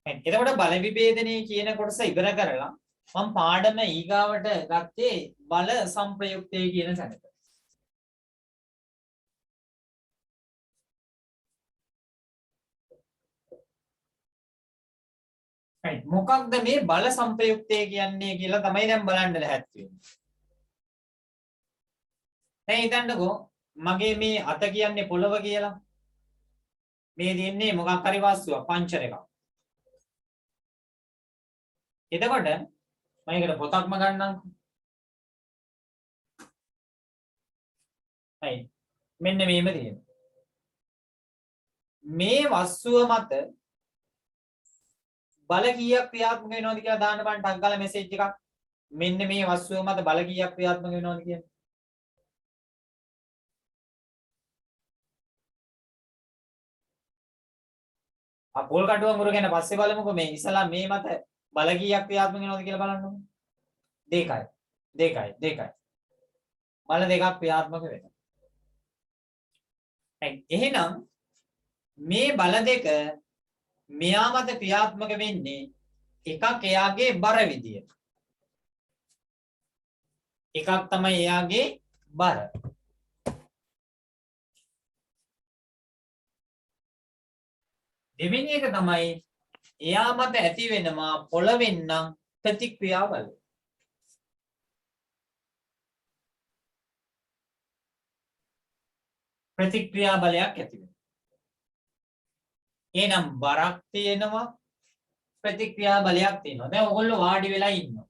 එතකොට බල විභේදනයේ කියන කොටස ඉවර කරලා මම පාඩම ඊගාවට ගත්තේ බල සංප්‍රයුක්තය කියන තැනට. මොකක්ද මේ බල සංප්‍රයුක්තය කියන්නේ කියලා තමයි දැන් බලන්න ලැහැත්ති වෙන්නේ. දැන් හිතන්නකෝ මගේ මේ අත කියන්නේ පොළව කියලා. මේ දෙන්නේ මොකක් හරි වස්තුවක් පංචර් එකක්. එතකොට මම ඒකට පොතක්ම ගන්නම්කෝ. හරි. මෙන්න මේම තියෙනවා. මේ වස්තුව මත බල කීයක් ක්‍රියාත්මක වෙනවද කියලා දාන්න බෑ ටක් ගාලා මෙසේජ් එකක්. මෙන්න මේ වස්තුව මත බල කීයක් ක්‍රියාත්මක වෙනවද කියන්නේ. පොල් කටුව මුර ගැන පස්සේ බලමුකෝ. මේ ඉස්සලා මේ මත බල කීයක් ක්‍රියාත්මක වෙනවද කියලා බලන්නකෝ. දෙකයි. බල දෙකක් ක්‍රියාත්මක වෙනවා. එහෙනම් මේ බල දෙක මෙයා මත ක්‍රියාත්මක වෙන්නේ එකක් එයාගේ බර විදියට. එකක් තමයි එයාගේ බර. දෙවෙනි එක තමයි එයා මත ඇති වෙනවා පොළවෙන් නම් ප්‍රතික්‍රියාවල. ප්‍රතික්‍රියා බලයක් ඇති වෙනවා. එහෙනම් බරක් තියෙනවා ප්‍රතික්‍රියා බලයක් තියෙනවා. දැන් ඔයගොල්ලෝ වාඩි වෙලා ඉන්නවා.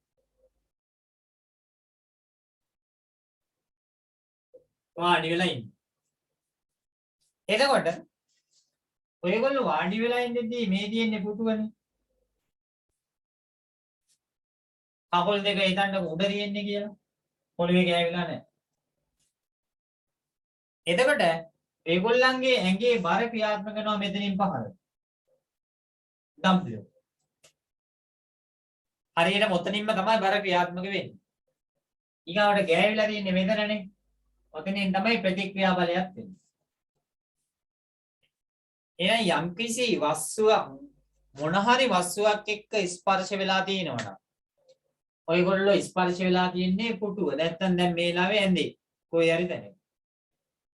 එතකොට ඔයගොල්ලෝ වාඩි වෙලා ඉඳිද්දී මේ තියෙන්නේ පුටුවනේ. කකුල් දෙක හිතන්නකො උඩ තියෙන්නේ කියලා. පොළවේ ගෑවිලා නැහැ. එතකොට ඒගොල්ලන්ගේ ඇඟේ බර ක්‍රියාත්මක වෙනවා මෙතනින් පහළට. W. හරියට මොතනින්ම තමයි බර ක්‍රියාත්මක වෙන්නේ. ඊගාවට ගෑවිලා තියෙන්නේ මෙතනනේ. ඔතනින් තමයි ප්‍රතික්‍රියා බලයක් වෙන්නේ. එහෙනම් යම්කිසි වස්තුවක් මොන හරි වස්තුවක් එක්ක ස්පර්ශ වෙලා තියෙනවනම් ඔයගොල්ලෝ ස්පර්ශ වෙලා තියෙන්නේ පුටුව. නැත්තම් දැන් මේ ලාවේ ඇඳේ. කොයි හරි තැනක.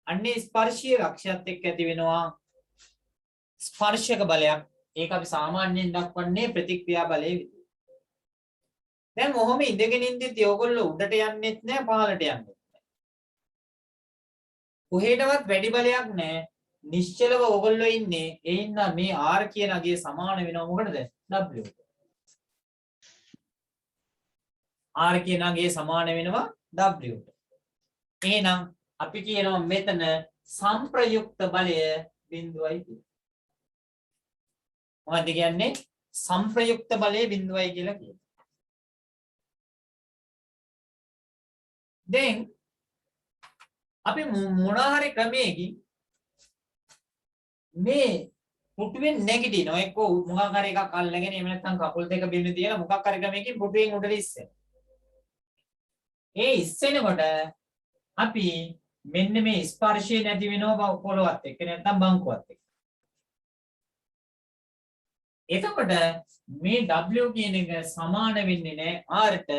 අන්නේ ස්පර්ශීය ලක්ෂයත් එක්ක ඇති වෙනවා ස්පර්ශක බලයක්. ඒක අපි සාමාන්‍යයෙන් දක්වන්නේ ප්‍රතික්‍රියා බලයේ විදිහට. දැන් ඔහොම ඉඳගෙන ඉඳිද්දී ඔයගොල්ලෝ උඩට යන්නෙත් නෑ පහළට යන්නෙත් නෑ. කොහෙටවත් වැඩි බලයක් නෑ. නිශ්චලව ඔයගොල්ලෝ ඉන්නේ. ඒ ඉන්න මේ R කියන අගය සමාන වෙනවා මොකටද? W. R කියන අගය සමාන වෙනවා W. එහෙනම් අපි කියනවා මෙතන සංප්‍රයුක්ත බලය බිඳුවයි කියලා. මොකද කියන්නේ? සංප්‍රයුක්ත බලය බිඳුවයි කියලා කියනවා. දැන් අපි මොන හරි ක්‍රමයකින් මේ පුටුවෙන් නැගිටිනවා. එක්ක මොකක් හරි එකක් අල්ලගෙන එහෙම නැත්නම් කකුල් දෙක බිම තියලා මොකක් හරි ක්‍රමයකින් පුටුවෙන් උඩට ඉස්සෙනවා. ඒ ඉස්සෙනකොට අපි මෙන්න මේ ස්පර්ශය නැති වෙනවා පොළොවත් එක්ක නැත්නම් බංකුවත් එක්ක. එතකොට මේ W කියන එක සමාන වෙන්නේ නැහැ R ට.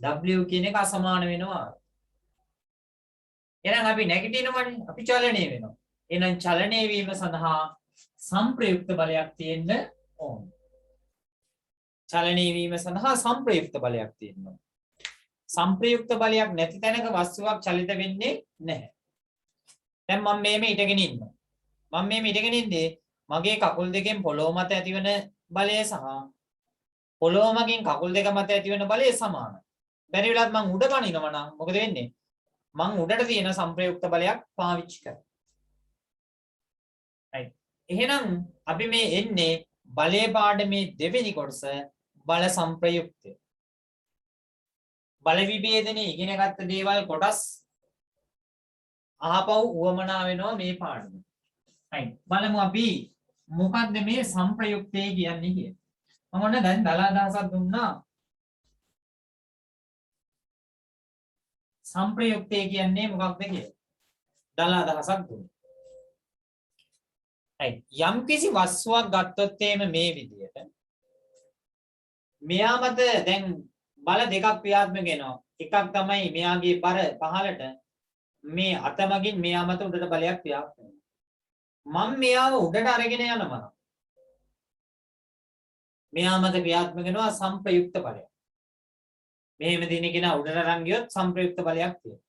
W කියන එක අසමාන වෙනවා. එහෙනම් අපි නැගිටිනවනේ අපි චලනය වෙනවා. එහෙනම් චලනය වීම සඳහා සංප්‍රයුක්ත බලයක් තියෙන්න ඕන. චලනය වීම සඳහා සංප්‍රයුක්ත බලයක් තියෙන්න ඕන. සංප්‍රයුක්ත බලයක් නැති තැනක වස්තුවක් චලිත වෙන්නේ නැහැ. දැන් මම මේ ඉඳගෙන ඉන්නවා. මම මේ ඉඳගෙන ඉන්නේ මගේ කකුල් දෙකෙන් පොළොව මත ඇතිවන බලය සහ පොළොව මගින් කකුල් දෙක මත ඇතිවන බලය සමානයි. බැරි වෙලාවත් මම උඩ පනිනවා නම් මොකද වෙන්නේ? මම උඩට තියෙන සංප්‍රයුක්ත බලයක් පාවිච්චි කරනවා. right. එහෙනම් අපි මේ එන්නේ බලයේ පාඩමේ දෙවෙනි කොටස බල සංප්‍රයුක්තය. බල විභේදනයේ ඉගෙන ගත්ත දේවල් කොටස් ආපහු උවමනා වෙනවා මේ පාඩම. right. බලමු අපි මොකක්ද මේ සංප්‍රයුක්තය කියන්නේ කියලා. මම ඔන්න දැන් දල අදහසක් දුන්නා. සංප්‍රයුක්තය කියන්නේ මොකක්ද කියලා. දල අදහසක් දුන්නා. right. යම් කිසි වස්තුවක් ගත්තොත් එහෙම මේ විදියට මෙයා මත දැන් බල දෙකක් ක්‍රියාත්මක වෙනවා. එකක් තමයි මෙයාගේ බර පහළට මේ අතමගින් මෙයා මත උඩට බලයක් ක්‍රියාත්මක වෙනවා. මම මෙයාව උඩට අරගෙන යනවා. මෙයා මත ක්‍රියාත්මක වෙනවා සංප්‍රයුක්ත බලයක්. මෙහෙම දින කෙනා උඩට අරන් ගියොත් සංප්‍රයුක්ත බලයක් තියෙනවා.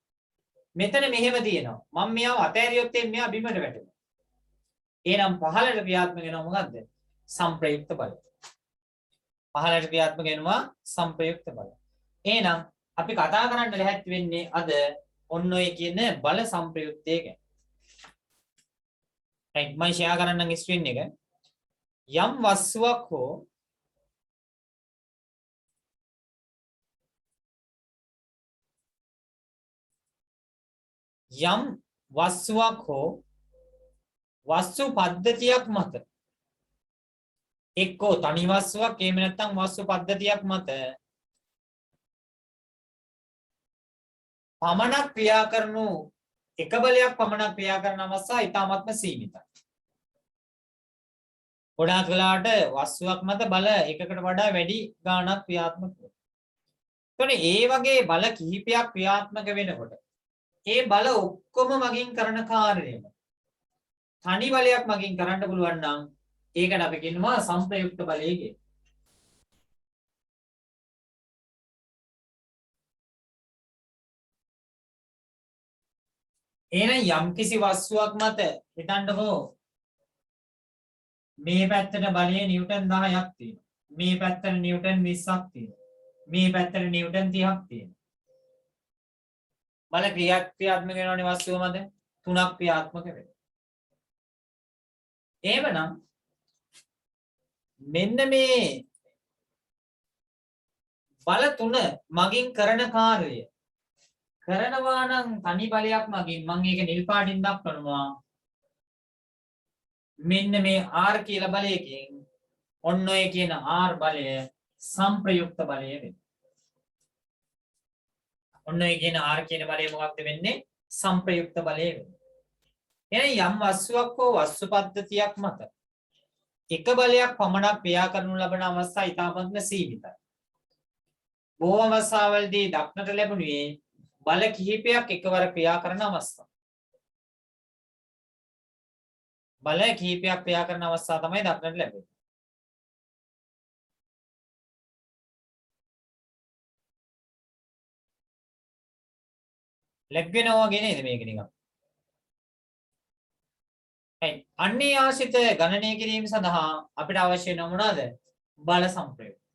මෙතන මෙහෙම තියෙනවා. මම මෙයාව අතෑරියොත් මෙයා බිමට වැටෙනවා. එහෙනම් පහළට ක්‍රියාත්මක වෙනවා මොකද්ද? සංප්‍රයුක්ත බලය. පහළට ක්‍රියාත්මක වෙනවා සංප්‍රයුක්ත බලය. එහෙනම් අපි කතා කරන්න ලැහැත්ති වෙන්නේ අද ඔන්න ඔය කියන බල සංප්‍රයුක්තය ගැන. right මම ෂෙයා කරන්නම් ස්ක්‍රීන් එක. යම් වස්තුවක් හෝ වස්තු පද්ධතියක් මත එක්කෝ තනි වස්තුවක් එහෙම නැත්නම් වස්තු පද්ධතියක් මත පමණක් ක්‍රියා කරනු එක බලයක් පමණක් ක්‍රියා කරන අවස්ථා ඉතාමත්ම සීමිතයි. ගොඩාක් වෙලාවට වස්තුවක් මත බල එකකට වඩා වැඩි ගාණක් ක්‍රියාත්මක වෙනවා. එතකොට ඒ වගේ බල කිහිපයක් ක්‍රියාත්මක වෙනකොට ඒ බල ඔක්කොම මගින් කරන කාර්යය තනි බලයක් මගින් කරන්න පුළුවන් නම් ඒකට අපි කියනවා සංප්‍රයුක්ත බලය කියලා. එහෙනම් යම්කිසි වස්තුවක් මත හිතන්නකෝ මේ පැත්තට බලය නිව්ටන් 10ක් තියෙනවා. මේ පැත්තට නිව්ටන් 20ක් තියෙනවා. මේ පැත්තට නිව්ටන් 30ක් තියෙනවා. බල ක්‍රියාත්මක වෙනවනේ වස්තුව මත තුනක් ක්‍රියාත්මක වෙනවා. එහෙමනම් මෙන්න මේ බල තුන මගින් කරන කාර්යය කරනවා නම් තනි බලයක් මගින් මම ඒක නිල් පාටින් දක්වනවා. මෙන්න මේ R කියලා බලයකින් ඔන්න ඔය කියන R බලය සංප්‍රයුක්ත බලය වෙනවා. ඔන්න ඔය කියන R කියන බලය මොකක්ද වෙන්නේ? සංප්‍රයුක්ත බලය වෙනවා. එහෙනම් යම් වස්තුවක් හෝ වස්තු පද්ධතියක් මත එක බලයක් පමණක් ක්‍රියා කරනු ලබන අවස්ථා ඉතාමත්ම සීමිතයි. බොහෝ අවස්ථාවලදී දක්නට ලැබුණේ බල කිහිපයක් එකවර ක්‍රියා කරන අවස්ථා. බල කිහිපයක් ක්‍රියා කරන අවස්ථා තමයි දක්නට ලැබෙන්නේ. ලැබෙනවා වගේ නේද මේක නිකන්. අන්නේ ආශ්‍රිත ගණනය කිරීම සඳහා අපිට අවශ්‍ය වෙන මොනවාද? බල සංප්‍රයුක්ත.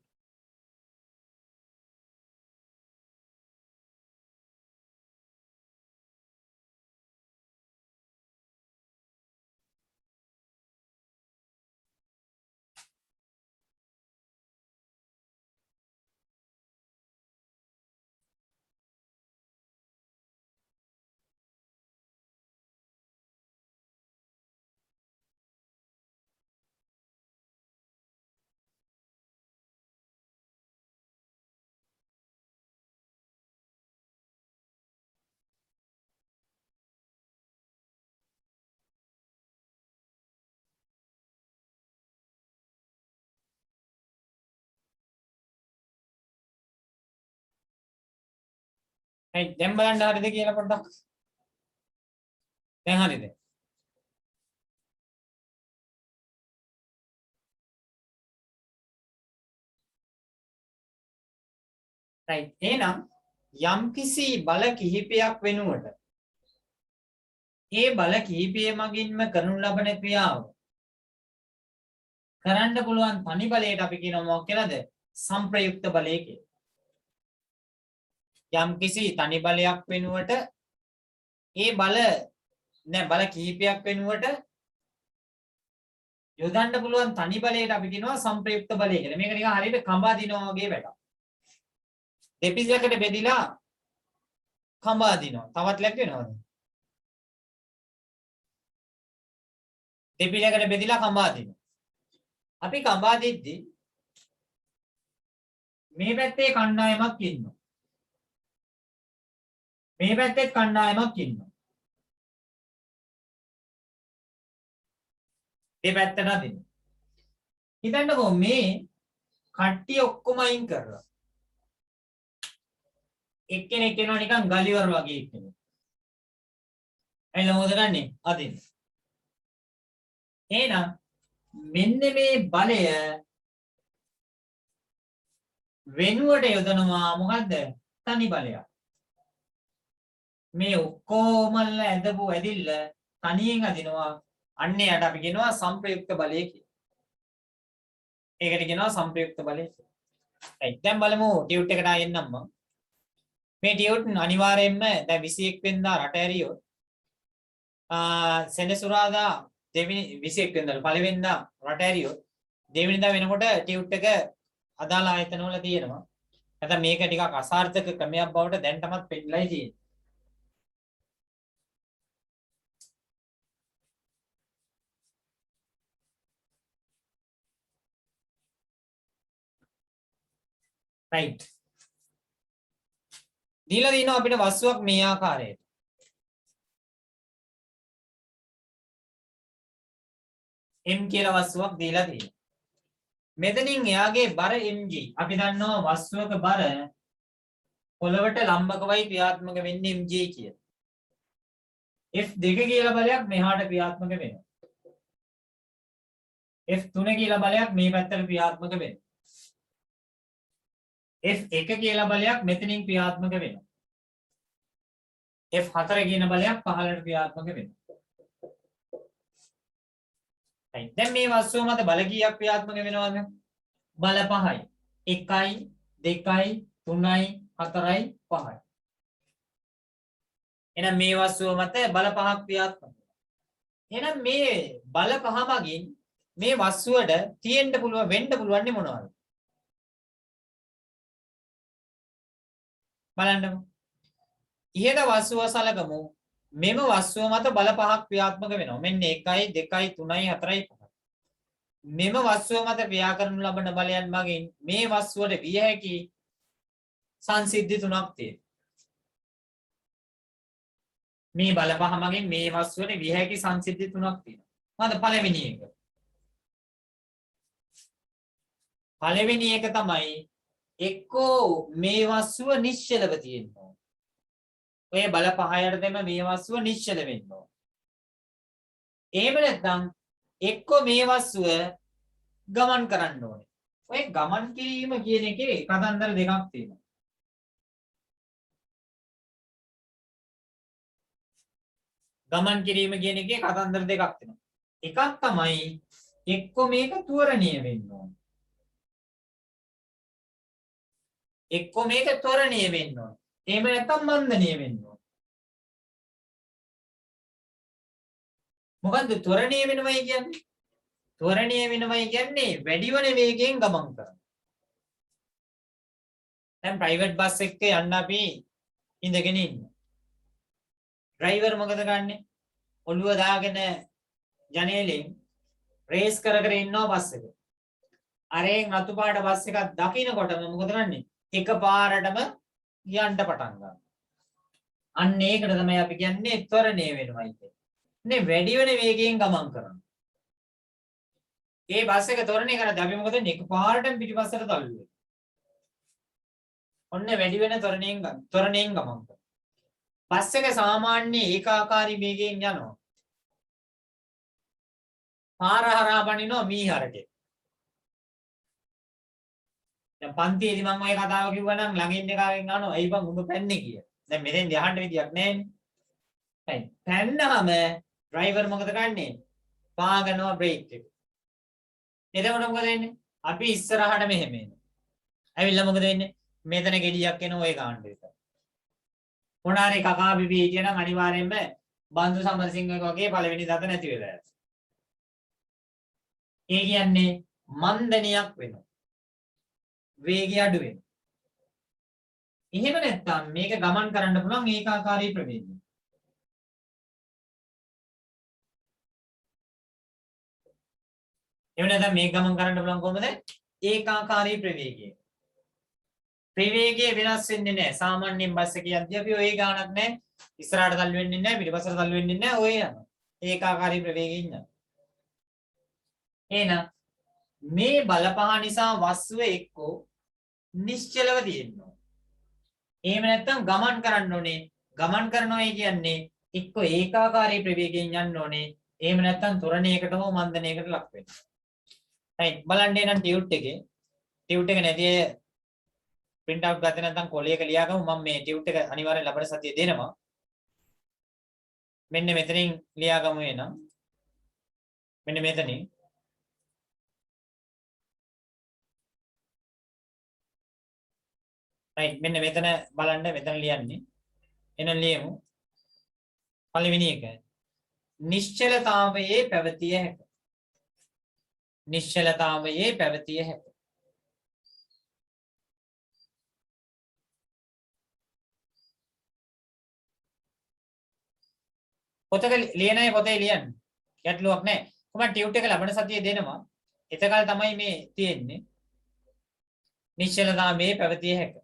දැන් බලන්න හරියද කියලා පොඩ්ඩක්. දැන් හරියද? right එහෙනම් යම්කිසි බල කිහිපයක් වෙනුවට ඒ බල කිහිපය මගින්ම කරනු ලබන ක්‍රියාව කරන්න පුළුවන් තනි බලයට අපි කියනවා මොකක් කියලාද? සංප්‍රයුක්ත බලය කියලා. යම්කිසි තනි බලයක් වෙනුවට ඒ බල කිහිපයක් වෙනුවට යොදන්න පුළුවන් තනි බලයට අපි කියනවා සංප්‍රයුක්ත බලය කියලා. මේක නිකන් හරියට කඹා දිනවා වගේ වැඩක්. දෙපිසකට බෙදිලා කඹා දිනවා. තවත් ලැබ් වෙනවද? දෙපිසකට බෙදිලා කඹා දිනවා. අපි කඹා දෙද්දි මේ පැත්තේ කණ්ඩායමක් ඉන්නවා. මේ පැත්තේ කණ්ඩායමක් ඉන්නවා. මේ පැත්තට අදින්න. හිතන්නකෝ මේ කට්ටිය ඔක්කොම අයින් කරලා. එක්කෙනෙක් එනවා නිකන් ගලිවර වගේ එක්කෙනෙක්. ඇයිලා මොකද ගන්නෙ? අදින්න. එහෙනම් මෙන්න මේ බලය වෙනුවට යොදනවා මොකද්ද? තනි බලයක්. මේ ඔක්කොමල ඇදපු ඇදිල්ල තනියෙන් අදිනවා. අන්නේ යට අපි කියනවා සංප්‍රයුක්ත බලය කියලා. ඒකට කියනවා සංප්‍රයුක්ත බලය කියලා. දැන් බලමු ටියුට් එකට ආයෙන්නම් මම. මේ ටියුට් අනිවාර්යයෙන්ම දැන් 21 වෙනිදා රට ඇරියොත් සෙනසුරාදා දෙවෙනි 21 වෙනිදා පළවෙනිදා රට ඇරියොත් දෙවෙනිදා වෙනකොට ටියුට් එක අදාළ ආයතන වල තියෙනවා. නැත්නම් මේක ටිකක් අසාර්ථක ක්‍රමයක් බවට දැන් තමත් පෙන්නලායි තියෙන්නේ. right. දීලා දිනවා අපිට වස්තුවක් මේ ආකාරයට. m කියලා වස්තුවක් දීලා තියෙනවා. මෙතනින් එයාගේ බර mg. අපි දන්නවා වස්තුවක බර පොළවට ලම්බකවයි ක්‍රියාත්මක වෙන්නේ mg කියලා. F2 කියලා බලයක් මෙහාට ක්‍රියාත්මක වෙනවා. F3 කියලා බලයක් මේ පැත්තට ක්‍රියාත්මක වෙනවා. F1 කියලා බලයක් මෙතනින් ක්‍රියාත්මක වෙනවා. F4 කියන බලයක් පහළට ක්‍රියාත්මක වෙනවා. right. දැන් මේ වස්තුව මත බල කීයක් ක්‍රියාත්මක වෙනවද? බල 5යි. 1යි 2යි 3යි 4යි 5යි. එහෙනම් මේ වස්තුව මත බල 5ක් ක්‍රියාත්මක වෙනවා. එහෙනම් මේ බල 5 මගින් මේ වස්තුවට තියෙන්න පුළුවන් වෙන්න පුළුවන් මොනවද? බලන්නකො. ඉහත වස්තුව සලකමු. මෙම වස්තුව මත බල 5ක් ක්‍රියාත්මක වෙනවා. මෙන්න 1යි 2යි 3යි 4යි 5යි. මෙම වස්තුව මත ක්‍රියා කරනු ලබන බලයන් මගින් මේ වස්තුවට විය හැකි සංසිද්ධි තුනක් තියෙනවා. මේ බල 5 මගින් මේ වස්තුවට විය හැකි සංසිද්ධි තුනක් තියෙනවා. මොකද පළවෙනි එක? පළවෙනි එක තමයි එක්කෝ මේ වස්තුව නිශ්චලව තියෙනවා. ඔය බල 5 යටතේම මේ වස්තුව නිශ්චල වෙන්න ඕන. එහෙම නැත්නම් එක්කෝ මේ වස්තුව ගමන් කරන්න ඕනේ. ඔය ගමන් කිරීම කියන එකේ කතන්දර දෙකක් තියෙනවා. ගමන් කිරීම කියන එකේ කතන්දර දෙකක් තියෙනවා. එකක් තමයි එක්කෝ මේක ත්වරණීය වෙන්න ඕනේ. එක්කෝ මේක ත්වරණීය වෙන්න ඕනේ. එහෙම නැත්නම් මන්දනීය වෙන්න ඕනේ. මොකද්ද ත්වරණීය වෙනවයි කියන්නේ? ත්වරණීය වෙනවයි කියන්නේ වැඩි වෙන වේගයෙන් ගමන් කරනවා. දැන් ප්‍රයිවට් බස් එකක යන්න අපි ඉඳගෙන ඉන්නවා. ඩ්‍රයිවර් මොකද ගන්නෙ? ඔළුව දාගෙන ජනේලෙන් රේස් කර කර ඉන්නවා බස් එක. අරෙන් රතු පාට බස් එකක් දකින්නකොටම මොකද කරන්නේ? එකපාරටම යන්න පටන් ගන්නවා. අන්න ඒකට තමයි අපි කියන්නේ ත්වරණීය වෙනවයි කියන්නේ. නේ වැඩි වෙන වේගයෙන් ගමන් කරනවා. ඒ බස් එක ත්වරණීය කරද්දී අපි මොකද වෙන්නේ? එකපාරටම පිටිපස්සට තල්ලු වෙනවා. ඔන්න වැඩි වෙන ත්වරණයෙන් ගමන් කරනවා. බස් එක සාමාන්‍ය ඒකාකාරී වේගයෙන් යනවා. පාර හරහා බනිනවා මීහරකේ. දැන් පන්තියේදී මම ওই කතාව කිව්වා නම් ළඟින් එකාගෙන් අහනවා "ඇයි බං උඹ පැන්නේ" කියලා. දැන් මෙතෙන් යහන්න විදියක් නැහැනේ. හරි. පැන්නාම ඩ්‍රයිවර් මොකද කරන්නේ? පාගනවා බ්‍රේක් එක. එතකොට මොකද වෙන්නේ? අපි ඉස්සරහට මෙහෙම එනවා. ඇවිල්ලා මොකද වෙන්නේ? මෙතන ගෙඩියක් එන ඔය ගන්න එක. මොනාරි කකා බිබී කියනනම් අනිවාර්යයෙන්ම බන්දු සමරසිංහ වගේ පළවෙනි දත නැති වෙලා යනවා. ඒ කියන්නේ මන්දනියක් වෙනවා. වේගය අඩු වෙනවා. එහෙම නැත්නම් මේක ගමන් කරන්න පුළුවන් ඒකාකාරී ප්‍රවේගය. එහෙම නැත්නම් මේක ගමන් කරන්න පුළුවන් කොහොමද? ඒකාකාරී ප්‍රවේගය. ප්‍රවේගය වෙනස් වෙන්නේ නැහැ. සාමාන්‍යයෙන් බස් එක යද්දී අපි ඔය ගාණක් නැහැ. ඉස්සරහට තල්ලු වෙන්නේ නැහැ, පිටිපස්සට තල්ලු වෙන්නේ නැහැ. ඔය යනවා. ඒකාකාරී ප්‍රවේගයෙන් යනවා. එහෙනම් මේ බලපහ නිසා වස්තුව එක්කෝ නිශ්චලව තියෙනවා. එහෙම නැත්නම් ගමන් කරන්න ඕනේ. ගමන් කරනවා කියන්නේ එක්ක ඒකාකාරී ප්‍රවේගයෙන් යන්න ඕනේ. එහෙම නැත්නම් ත්වරණයකට හෝ මන්දනයකට ලක් වෙනවා. right බලන්න එනම් ටියුට් එක නැති print out ගත්තේ නැත්නම් කොලයක ලියාගමු. මම මේ ටියුට් එක අනිවාර්යෙන් ලබන සතියේ දෙනවා. මෙන්න මෙතනින් ලියාගමු එනම්. මෙන්න මෙතනින් right මෙන්න මෙතන බලන්න මෙතන ලියන්නේ. එහෙනම් ලියමු. පළවෙනි එක. නිශ්චලතාවයේ පැවතිය හැක. නිශ්චලතාවයේ පැවතිය හැක. පොතක ලියන අය පොතේ ලියන්න. ගැටලුවක් නැහැ. කොහොමද ටියුට් එක ලබන සතියේ දෙනවා. එතකල් තමයි මේ තියෙන්නේ. නිශ්චලතාවයේ පැවතිය හැක.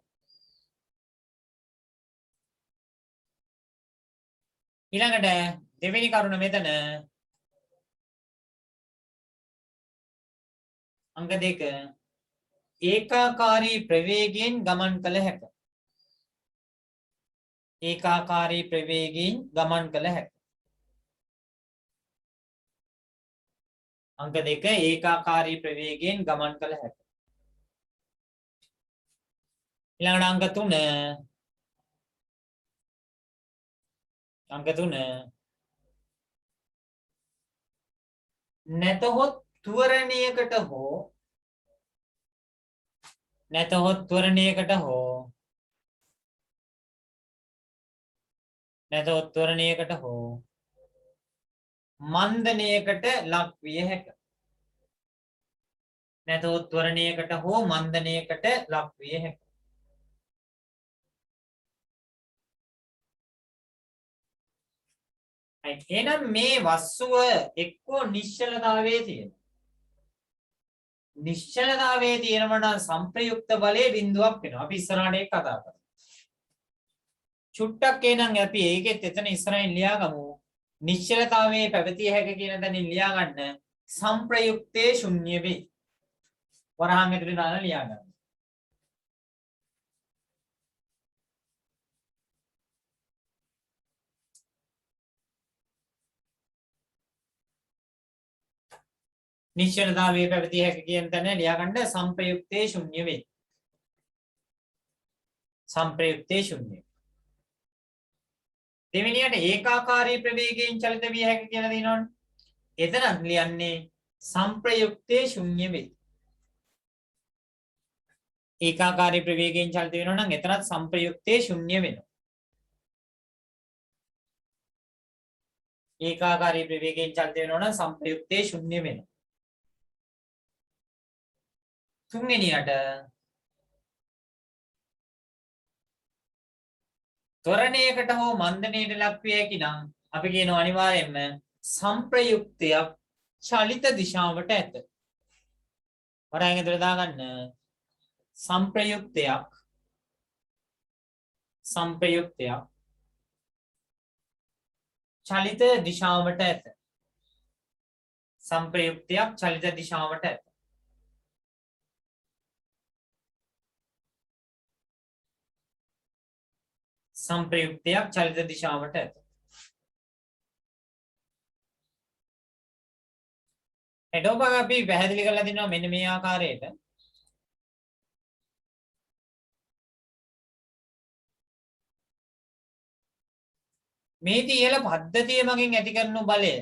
ඊළඟට දෙවෙනි කරුණ මෙතන අංක 2 ඒකාකාරී ප්‍රවේගයෙන් ගමන් කළ හැක. ඒකාකාරී ප්‍රවේගයෙන් ගමන් කළ හැක. අංක 2 ඒකාකාරී ප්‍රවේගයෙන් ගමන් කළ හැක. ඊළඟට අංක 3 නැතහොත් ත්වරණයකට හෝ මන්දනයකට ලක් විය හැක. නැතහොත් ත්වරණයකට හෝ මන්දනයකට ලක් විය හැක. එහෙනම් මේ වස්තුව එක්කෝ නිශ්චලතාවයේ තියෙනවා. නිශ්චලතාවයේ තියෙනවා නම් සංප්‍රයුක්ත බලයේ බිඳුවක් වෙනවා. අපි ඉස්සරහට ඒක කතා කරමු. චුට්ටක් එනං අපි ඒකෙත් එතන ඉස්සරහින් ලියාගමු. නිශ්චලතාවයේ පැවතිය හැක කියන තැනින් ලියා ගන්න සංප්‍රයුක්තේ ශුන්‍ය වේ. වරහන් ඇතුලේ දාලා ලියා ගන්න. නිශ්චලතාවයේ පැවතිය හැක කියන තැන ලියා ගන්න සංප්‍රයුක්තේ ශුන්‍ය වේ. සංප්‍රයුක්තේ ශුන්‍ය. දෙවෙනියට ඒකාකාරී ප්‍රවේගයෙන් චලිත විය හැක කියලා දිනවනේ. එතනත් ලියන්නේ සංප්‍රයුක්තේ ශුන්‍ය වේ. ඒකාකාරී ප්‍රවේගයෙන් චලිත වෙනවා නම් එතනත් සංප්‍රයුක්තේ ශුන්‍ය වෙනවා. ඒකාකාරී ප්‍රවේගයෙන් චලිත වෙනවා නම් සංප්‍රයුක්තේ ශුන්‍ය වෙනවා. තුන්වෙනියට ත්වරණයකට හෝ මන්දනයට ලක් විය හැකි නම් අපි කියනවා අනිවාර්යයෙන්ම සංප්‍රයුක්තයක් චලිත දිශාවට ඇත. වරහන් ඇතුළේ දාගන්න සංප්‍රයුක්තයක් චලිත දිශාවට ඇත. සංප්‍රයුක්තයක් චලිත දිශාවට ඇත. සංප්‍රයුක්තයක් චලිත දිශාවට ඇත. එතකොට අපි පැහැදිලි කරලා දෙනවා මෙන්න මේ ආකාරයට. මේ තියල පද්ධතිය මගින් ඇති කරනු බලය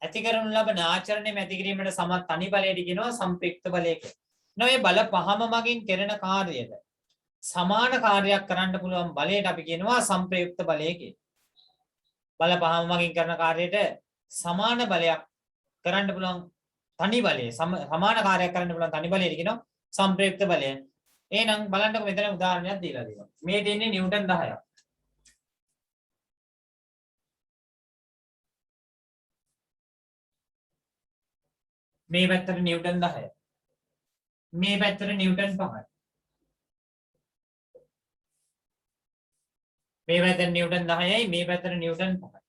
ඇති කරනු ලබන ආචරණය ඇති කිරීමට සමත් තනි බලයට කියනවා සංප්‍රයුක්ත බලය කියලා. මේ බල පහම මගින් කෙරෙන කාර්යයට සමාන කාර්යයක් කරන්න පුළුවන් බලයට අපි කියනවා සංප්‍රයුක්ත බලය කියලා. බල පහම මගින් කරන කාර්යයට සමාන බලයක් කරන්න පුළුවන් තනි බලය සමාන කාර්යයක් කරන්න පුළුවන් තනි බලයට කියනවා සංප්‍රයුක්ත බලය. එහෙනම් බලන්නකො මෙතන උදාහරණයක් දීලා දෙනවා. මේ දෙන්නේ නිව්ටන් 10ක්. මේ පැත්තට නිව්ටන් 10යි. මේ පැත්තට නිව්ටන් 5යි. මේ පැත්තට නිව්ටන් 10යි මේ පැත්තට නිව්ටන් 5යි.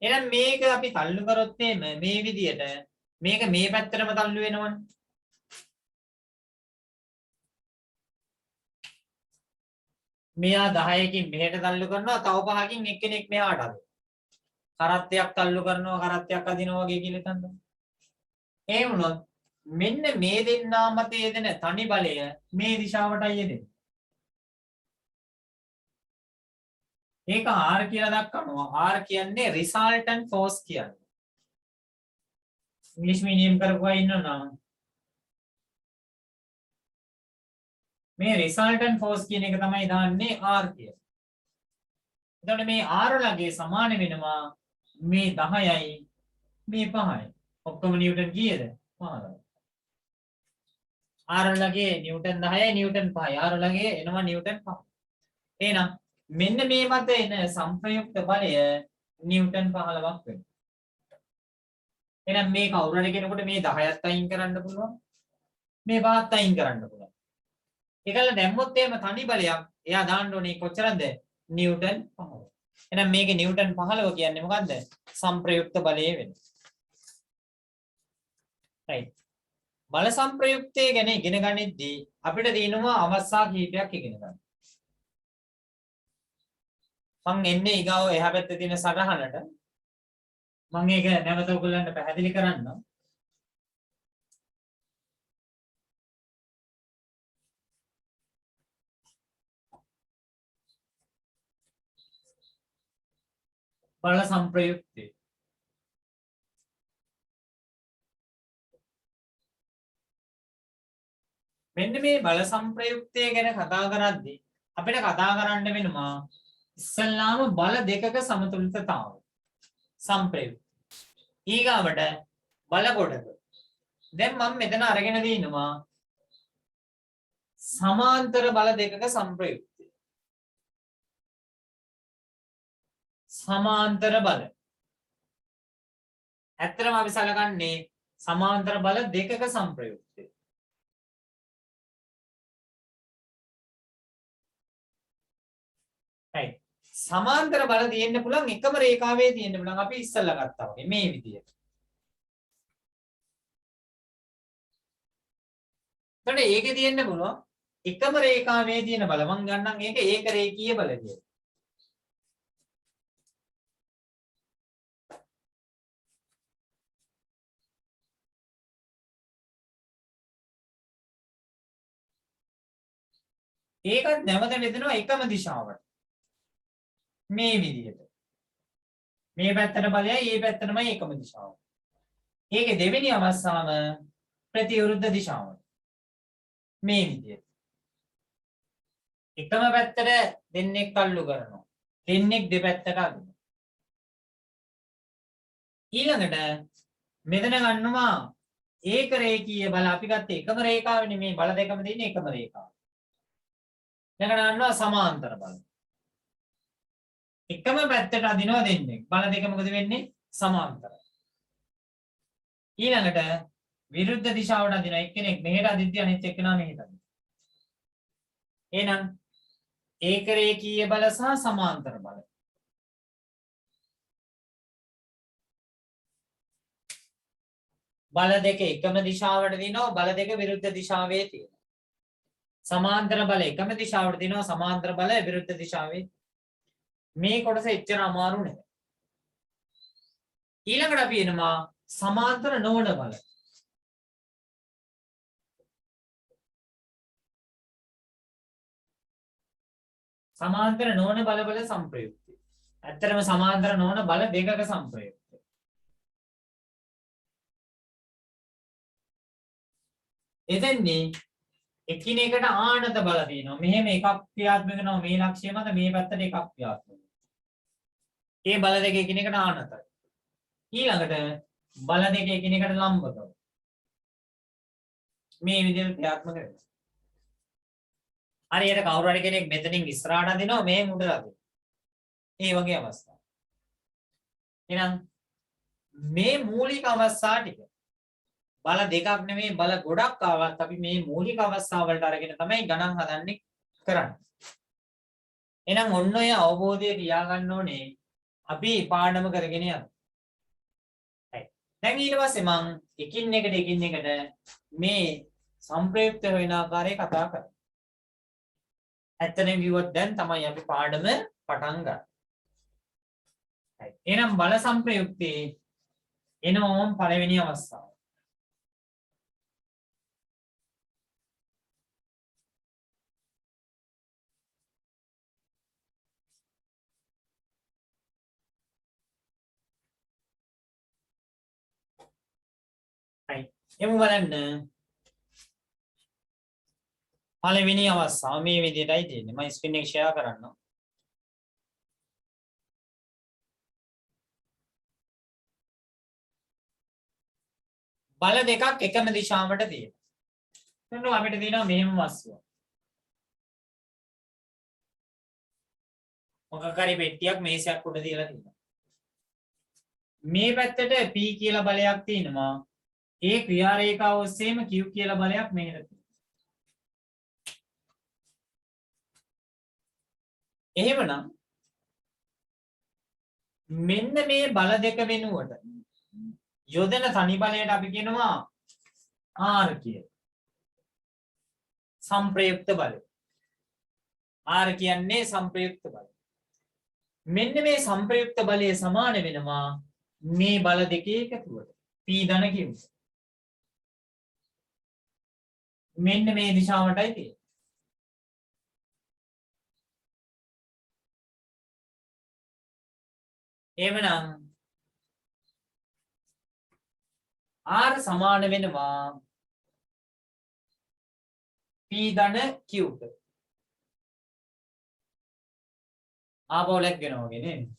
එහෙනම් මේක අපි තල්ලු කරොත් මේ විදියට මේක මේ පැත්තටම තල්ලු වෙනවනේ. මෙයා 10කින් මෙහෙට තල්ලු කරනවා තව 5කින් එක්කෙනෙක් මෙහාට අදිනවා. කරත්තයක් තල්ලු කරනවා කරත්තයක් අදිනවා වගේ කියලා හිතන්න. ඒ වුණොත් මෙන්න මේ දෙන්නා මත යෙදෙන තනි බලය මේ දිශාවටයි යෙදෙන්නේ. ඒක R කියලා දක්වනවා. R කියන්නේ resultant force කියන්නේ. ඉංග්‍රීසි මීඩියම් කරපුවා ඉන්නවා. මේ resultant force කියන එක තමයි දාන්නේ R කියලා. එතකොට මේ R ලගේ සමාන වෙනවා මේ 10යි මේ 5යි. ඔක්කොම නිව්ටන් කීයද? 5යි. R ලගේ නිව්ටන් 10යි නිව්ටන් 5යි. R ලගේ එනවා නිව්ටන් 5. එහෙනම් මෙන්න මේ මත එන සංප්‍රයුක්ත බලය නිව්ටන් 15ක් වෙනවා. එහෙනම් මේ කවුරු හරි කෙනෙකුට මේ 10ත් අයින් කරන්න පුළුවන්. මේ 5ත් අයින් කරන්න පුළුවන්. ඒකල දැම්මොත් එහෙම තනි බලයක් එයා දාන්න ඕනේ කොච්චරද? නිව්ටන් 15. එහෙනම් මේකේ නිව්ටන් 15 කියන්නේ මොකද්ද? සංප්‍රයුක්ත බලය වෙනවා. right. බල සංප්‍රයුක්තය ගැන ඉගෙන ගනිද්දී අපිට තියෙනවා අවස්ථා කිහිපයක් ඉගෙන ගන්න. මම එන්නේ ඊගාව එහා පැත්තේ තියෙන සටහනට. මම ඒක නැවත ඔයගොල්ලන්ට පැහැදිලි කරන්නම්. බල සංප්‍රයුක්තය. මෙන්න මේ බල සංප්‍රයුක්තය ගැන කතා කරද්දී අපිට කතා කරන්න වෙනවා ඉස්සල්ලාම බල දෙකක සමතුලිතතාවය. සංප්‍රයුක්ත. ඊගාවට බල කොටක. දැන් මම මෙතන අරගෙන දිනවා සමාන්තර බල දෙකක සංප්‍රයුක්තය. සමාන්තර බල. ඇත්තටම අපි සලකන්නේ සමාන්තර බල දෙකක සංප්‍රයුක්තය. right. සමාන්තර බල තියෙන්න පුළුවන් එකම රේඛාවේ තියෙන්න පුළුවන්. අපි ඉස්සල්ලා ගත්තා වගේ මේ විදියට. එතකොට ඒකේ තියෙන්න පුළුවන් එකම රේඛාවේ තියෙන බල. මම ගන්නම් ඒක ඒක රේඛීය බල කියලා. ඒකත් නැවත බෙදෙනවා එකම දිශාවට. මේ විදිහට. මේ පැත්තට බලයයි මේ පැත්තටමයි එකම දිශාව. ඒකේ දෙවෙනි අවස්ථාව ප්‍රතිවිරුද්ධ දිශාවට. මේ විදිහට. එකම පැත්තට දෙන්නෙක් තල්ලු කරනවා. දෙන්නෙක් දෙපැත්තට අදිනවා. ඊළඟට මෙතන ගන්නවා ඒක රේඛීය බල. අපි ගත්තේ එකම රේඛාවනේ මේ බල දෙකම තියෙන එකම රේඛාව. ඊළඟට ගන්නවා සමාන්තර බල. එකම පැත්තට අදිනවා දෙන්නේ. බල දෙක මොකද වෙන්නේ? සමාන්තරයි. ඊළඟට විරුද්ධ දිශාවට අදිනවා. එක්කෙනෙක් මෙහෙට අදිද්දී අනිත් එක්කෙනා මෙහෙට අදිනවා. එහෙනම් ඒක රේඛීය බල සහ සමාන්තර බල. බල දෙක එකම දිශාවට දිනවා. බල දෙක විරුද්ධ දිශාවේ තියෙනවා. සමාන්තර බල එකම දිශාවට දිනවා. සමාන්තර බල විරුද්ධ දිශාවේ. මේ කොටස එච්චර අමාරු නෙවෙයි. ඊළඟට අපි එනවා සමාන්තර නොවන බල. සමාන්තර නොවන බල සංප්‍රයුක්තය. ඇත්තටම සමාන්තර නොවන බල දෙකක සංප්‍රයුක්තය. එතෙන්දී එකිනෙකට ආනත බල තියෙනවා. මෙහෙම එකක් ක්‍රියාත්මක වෙනවා මේ ලක්ෂ්‍ය මත මේ පැත්තට එකක් ක්‍රියාත්මක. ඒ බල දෙක එකිනෙකට ආනතයි. ඊළඟට බල දෙක එකිනෙකට ලම්බකව. මේ විදිහට ක්‍රියාත්මක වෙනවා. හරියට කවුරු හරි කෙනෙක් මෙතනින් ඉස්සරහට අදිනවා මේ මුඩට අදිනවා. ඒ වගේ අවස්ථා. එහෙනම් මේ මූලික අවස්ථා ටික බල දෙකක් නෙමෙයි බල ගොඩක් ආවත් අපි මේ මූලික අවස්ථා වලට අරගෙන තමයි ගණන් හදන්නේ කරන්නේ. එහෙනම් ඔන්න ඔය අවබෝධය තියාගන්න ඕනේ අපි පාඩම කරගෙන යනවා. දැන් ඊට පස්සේ මම එකින් එකට මේ සංප්‍රයුක්ත වෙන ආකාරය කතා කරා. ඇත්තටම කිව්වොත් දැන් තමයි අපි පාඩම පටන් ගන්න. හරි. එහෙනම් බල සංප්‍රයුක්තේ එනෝම් පළවෙනි අවස්ථාව. හරි. එමු බලන්න. පළවෙනි අවස්ථාව මේ විදිහටයි තියෙන්නේ. මම ස්ක්‍රීන් එක ෂෙයා කරන්නම්. බල දෙකක් එකම දිශාවට තියෙනවා. එතන අපිට තියෙනවා මෙහෙම වස්තුවක්. මොකක් හරි පෙට්ටියක් මේසයක් උඩ තියලා තියෙනවා. මේ පැත්තට P කියලා බලයක් තියෙනවා. ඒ ක්‍රියා රේඛාව ඔස්සේම Q කියලා බලයක් මෙහෙට තියෙනවා. එහෙමනම් මෙන්න මේ බල දෙක වෙනුවට යොදන තනි බලයට අපි කියනවා R කියලා. සංප්‍රයුක්ත බලය. R කියන්නේ සංප්‍රයුක්ත බලය. මෙන්න මේ සංප්‍රයුක්ත බලය සමාන වෙනවා මේ බල දෙකේ එකතුවට. P ධන Q. මෙන්න මේ දිශාවටයි තියෙන්නේ. එහෙමනම් R සමාන වෙනවා P ධන Q ට. ආපහු ලැග්ගෙනවා වගේ නේද?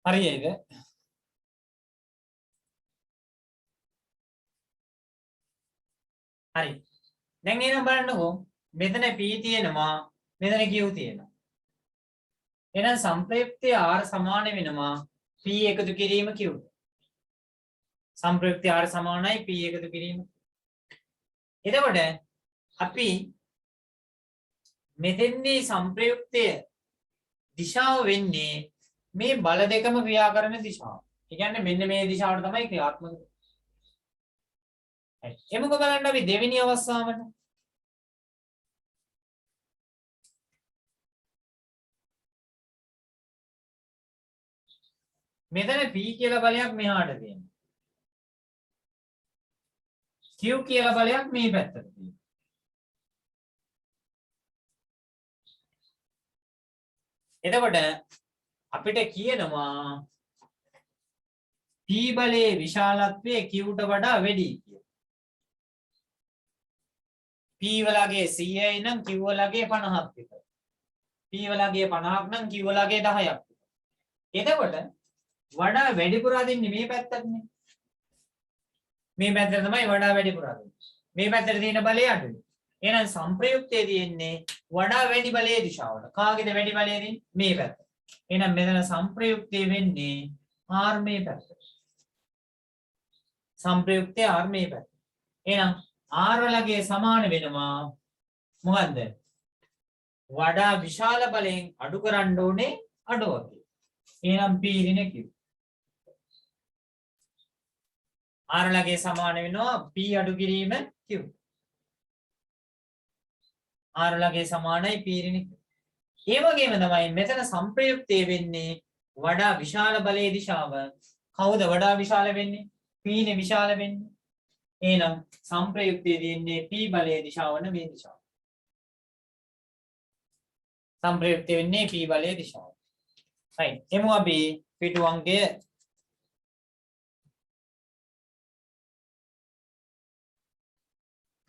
හරියද? හරි. දැන් එහෙනම් බලන්නකෝ. මෙතන P තියෙනවා, මෙතන Q තියෙනවා. එහෙනම් සංප්‍රයුක්තය R සමාන වෙනවා P එකතු කිරීම Q. සංප්‍රයුක්තය R සමානයි P එකතු කිරීම. එතකොට අපි මෙතෙන්දී සංප්‍රයුක්තය දිශාව වෙන්නේ මේ බල දෙකම ක්‍රියා කරන දිශාව. ඒ කියන්නේ මෙන්න මේ දිශාවට තමයි ක්‍රියාත්මක වෙන්නේ. එමුක බලන්න අපි දෙවෙනි අවස්ථාවට. මෙතන P කියලා බලයක් මෙහාට තියෙනවා. Q කියලා බලයක් මේ පැත්තට තියෙනවා. එතකොට අපිට කියනවා P බලයේ විශාලත්වය Qට වඩා වැඩි කියලා. P වලගේ 100යි නම් Q වලගේ 50ක් විතර. P වලගේ 50ක් නම් Q වලගේ 10ක් විතර. එතකොට වඩා වැඩිපුර අදින්නේ මේ පැත්තටනේ. මේ පැත්තට තමයි වඩා වැඩිපුර අදින්නේ. මේ පැත්තට තියෙන බලය අඩුයි. එහෙනම් සංප්‍රයුක්තයේ තියෙන්නේ වඩා වැඩි බලයේ දිශාවට. කාගේද වැඩි බලය දෙන්නේ? මේ පැත්ත. එහෙනම් මෙතන සංප්‍රයුක්තය වෙන්නේ R මේ පැත්තට. සංප්‍රයුක්තය R මේ පැත්ත. එහෙනම් R වලගේ සමාන වෙනවා මොකද්ද? වඩා විශාල බලයෙන් අඩු කරන්න ඕනේ අඩු වගේ. එහෙනම් P ඍණ Q. R වලගේ සමාන වෙනවා P අඩු කිරීම Q. R වලගේ සමානයි P ඍණ Q. ඒ වගේම තමයි මෙතන සංප්‍රයුක්තය වෙන්නේ වඩා විශාල බලයේ දිශාව. කවුද වඩා විශාල වෙන්නේ? P නේ විශාල වෙන්නේ. එහෙනම් සංප්‍රයුක්තයේ තියෙන්නේ P බලයේ දිශාව වන මේ දිශාව. සංප්‍රයුක්තය වෙන්නේ P බලයේ දිශාව. right. එමු අපි පිටු අංකය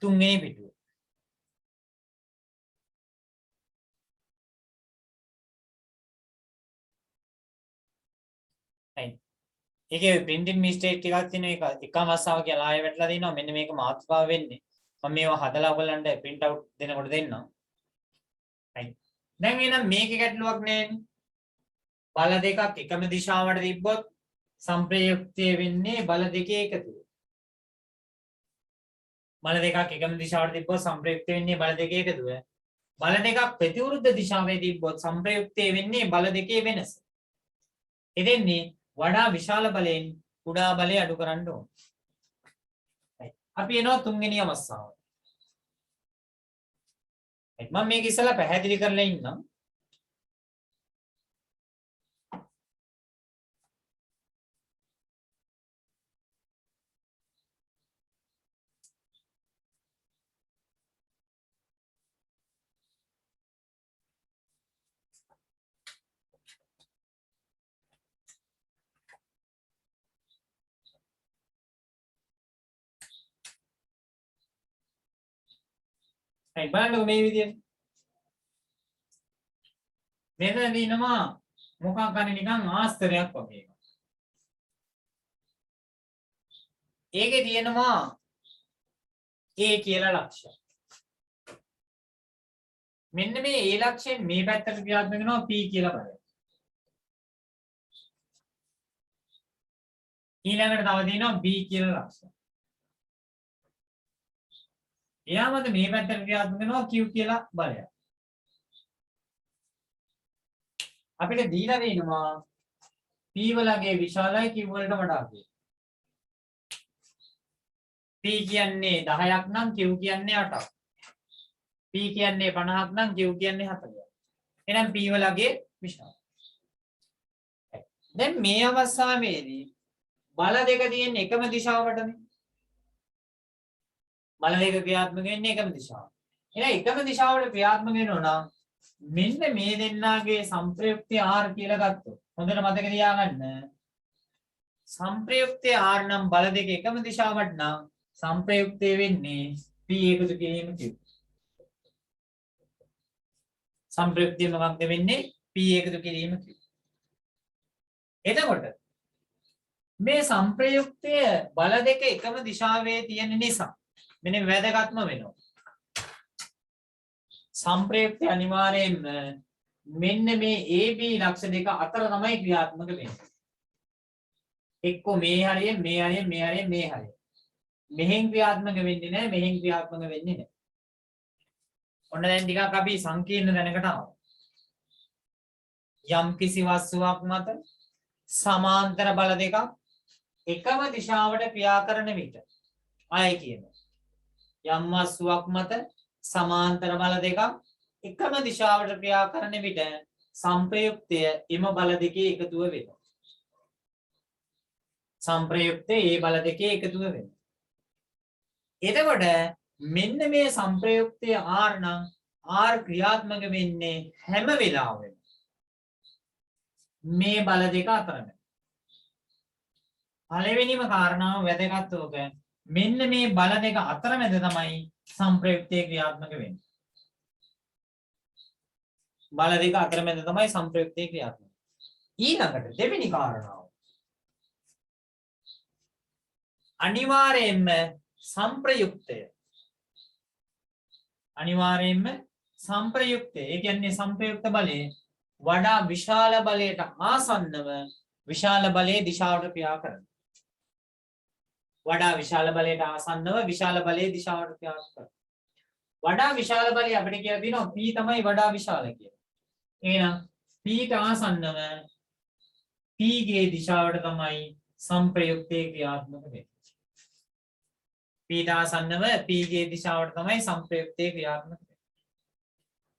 තුන්වෙනි පිටුව. ඒකේ printing mistake ටිකක් තියෙන එක එකම අවස්ථාව කියලා ආයෙ වැටලා දිනවා. මෙන්න මේක මාතෘකාව වෙන්නේ. මම මේවා හදලා ඔයගලන්ට print out දෙනකොට දෙන්නම්. right. දැන් එහෙනම් මේකේ ගැටලුවක් නෑනේ. බල දෙකක් එකම දිශාවට තිබ්බොත් සංප්‍රයුක්තය වෙන්නේ බල දෙකේ එකතුව. බල දෙකක් එකම දිශාවට තිබ්බොත් සංප්‍රයුක්තය වෙන්නේ බල දෙකේ එකතුව. බල දෙකක් ප්‍රතිවිරුද්ධ දිශාවේ තිබ්බොත් සංප්‍රයුක්තය වෙන්නේ බල දෙකේ වෙනස. එදෙන්නේ වඩා විශාල බලයෙන් කුඩා බලය අඩු කරන්න ඕන. අපි එනවා තුන්වෙනි අවස්ථාව. මම මේක ඉස්සලා පැහැදිලි කරලා ඉන්නම්. right බලන්නකො මේ විදියට. මෙතන දිනනවා මොකක් ගන්න නිකන් ආස්තරයක් වගේ එකක්. ඒකේ තියෙනවා A කියලා ලක්ෂය. මෙන්න මේ A ලක්ෂයෙන් මේ පැත්තට ක්‍රියාත්මක වෙනවා P කියලා බලයක්. ඊළඟට තව තියෙනවා B කියලා ලක්ෂය. එයාමද මේ පැත්තට ක්‍රියාත්මක වෙනවා Q කියලා බලයක්. අපිට දීලා දෙනවා P වලගේ විශාලයි Q වලට වඩා කියලා. P කියන්නේ 10ක් නම් Q කියන්නේ 8ක්. P කියන්නේ 50ක් නම් Q කියන්නේ 40ක්. එහෙනම් P වලගේ විශාලයි. දැන් මේ අවස්ථාවේදී බල දෙක තියෙන එකම දිශාවටනේ. බල දෙක ක්‍රියාත්මක වෙන්නේ එකම දිශාවට. එහෙනම් එකම දිශාවට ක්‍රියාත්මක වෙනවා නම් මෙන්න මේ දෙන්නාගේ සංප්‍රයුක්තය R කියලා ගත්තොත් හොඳට මතක තියාගන්න. සංප්‍රයුක්තය R නම් බල දෙක එකම දිශාවට නම් සංප්‍රයුක්තය වෙන්නේ P එකතු කිරීම Q. සංප්‍රයුක්තය මොකක්ද වෙන්නේ? P එකතු කිරීම Q. එතකොට මේ සංප්‍රයුක්තය බල දෙක එකම දිශාවේ තියෙන නිසා මෙන්න වැදගත්ම වෙනවා. සංප්‍රයුක්තය අනිවාර්යයෙන්ම මෙන්න මේ AB ලක්ෂ දෙක අතර තමයි ක්‍රියාත්මක වෙන්නේ. එක්කෝ මේ හරිය මේ හරිය මේ හරිය මේ හරිය. මෙහෙන් ක්‍රියාත්මක වෙන්නේ නැහැ මෙහෙන් ක්‍රියාත්මක වෙන්නේ නැහැ. ඔන්න දැන් ටිකක් අපි සංකීර්ණ දැනකට ආවා. යම් කිසි වස්තුවක් මත සමාන්තර බල දෙකක් එකම දිශාවට ක්‍රියා කරන විට ආයේ කියනවා. යම් වස්තුවක් මත සමාන්තර බල දෙකක් එකම දිශාවට ක්‍රියා කරන විට සංප්‍රයුක්තය එම බල දෙකේ එකතුව වෙනවා. සංප්‍රයුක්තය ඒ බල දෙකේ එකතුව වෙනවා. එතකොට මෙන්න මේ සංප්‍රයුක්තය R නම් R ක්‍රියාත්මක වෙන්නේ හැම වෙලාවෙම මේ බල දෙක අතරම. පළවෙනිම කාරණාව වැදගත් ඕක. මෙන්න මේ බල දෙක අතරමැද තමයි සංප්‍රයුක්තය ක්‍රියාත්මක වෙන්නේ. බල දෙක අතරමැද තමයි සංප්‍රයුක්තය ක්‍රියාත්මක. ඊළඟට දෙවෙනි කාරණාව. අනිවාර්යයෙන්ම සංප්‍රයුක්තය. අනිවාර්යයෙන්ම සංප්‍රයුක්තය. ඒ කියන්නේ සංප්‍රයුක්ත බලය වඩා විශාල බලයට ආසන්නව විශාල බලයේ දිශාවට ක්‍රියා කරනවා. වඩා විශාල බලයට ආසන්නව විශාල බලයේ දිශාවට ක්‍රියා කරනවා. වඩා විශාල බලය අපිට කියලා දිනවා P තමයි වඩා විශාල කියලා. එහෙනම් P ට ආසන්නව P ගේ දිශාවට තමයි සංප්‍රයුක්තේ ක්‍රියාත්මක වෙන්නේ. P ට ආසන්නව P ගේ දිශාවට තමයි සංප්‍රයුක්තේ ක්‍රියාත්මක වෙන්නේ.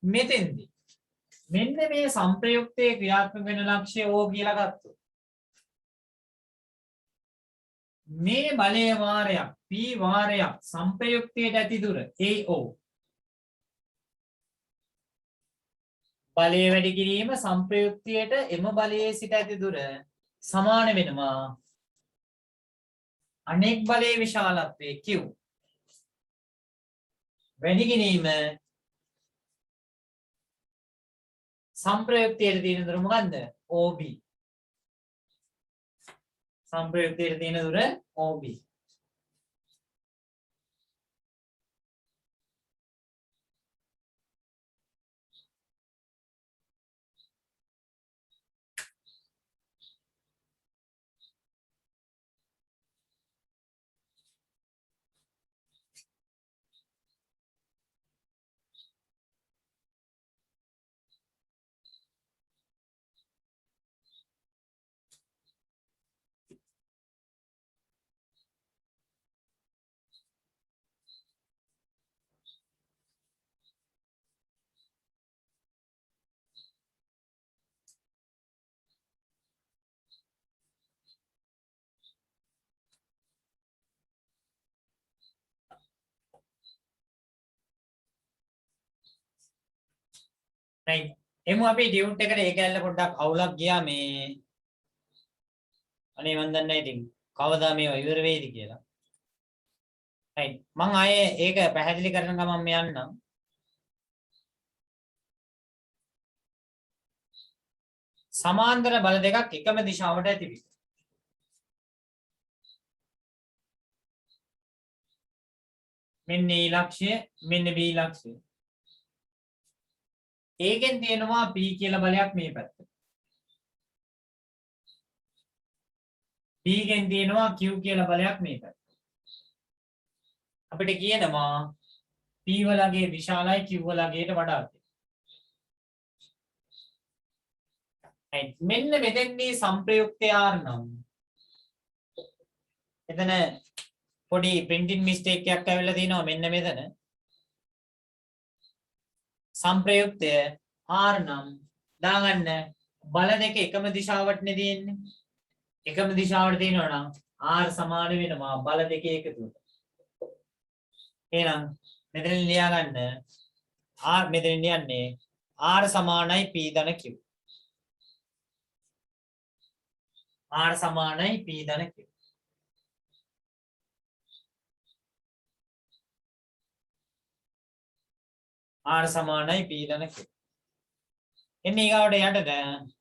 මෙතෙන්දී මෙන්න මේ සංප්‍රයුක්තේ ක්‍රියාත්මක වෙන ලක්ෂ්‍ය O කියලා ගත්තොත් මේ බලය වාරයක් P වාරයක් සංප්‍රයුක්තයට ඇති දුර AO බලය වැඩි කිරීම සංප්‍රයුක්තයට එම බලයේ සිට ඇති දුර සමාන වෙනවා අනෙක් බලයේ විශාලත්වයේ Q වැඩි කිරීම සංප්‍රයුක්තයට තියෙන දුර මොකද්ද OB සංප්‍රයුක්තයේ තියෙන දුර OB. right එමු අපි ඩියුට් එකට ඒ කැල්ල පොඩ්ඩක් අවුලක් ගියා මේ අනේ මන් දන්නේ නැහැ ඉතින් කවදා මේවා ඉවර වෙයිද කියලා right මම ආයේ ඒක පැහැදිලි කරන ගමන් මේ යන්නම් සමාන්තර බල දෙකක් එකම දිශාවට ඇති වී මෙන්න E ලක්ෂය මෙන්න B ලක්ෂය ඒකෙන් තියෙනවා P කියලා බලයක් මේ පැත්තට P ගෙන් තියෙනවා Q කියලා බලයක් මේ පැත්තට අපිට කියනවා P වලගේ විශාලයි Q වලගේට වඩා right මෙන්න මෙතෙන්දී සංප්‍රයුක්තය R නම් එතන පොඩි printing mistake එකක් ඇවිල්ලා තිනවා මෙන්න මෙතන සංප්‍රයුක්තය R නම් දාගන්න බල දෙක එකම දිශාවට නේ තියෙන්නේ එකම දිශාවට තියෙනවා නම් R සමාන වෙනවා බල දෙකේ එකතුවට එහෙනම් මෙතන ලියා ගන්න R මෙතන ලියන්නේ R සමානයි P ධන Q R සමානයි P ධන Q R සමානයි P ධන Q එන්නේ ඊගාවට යටට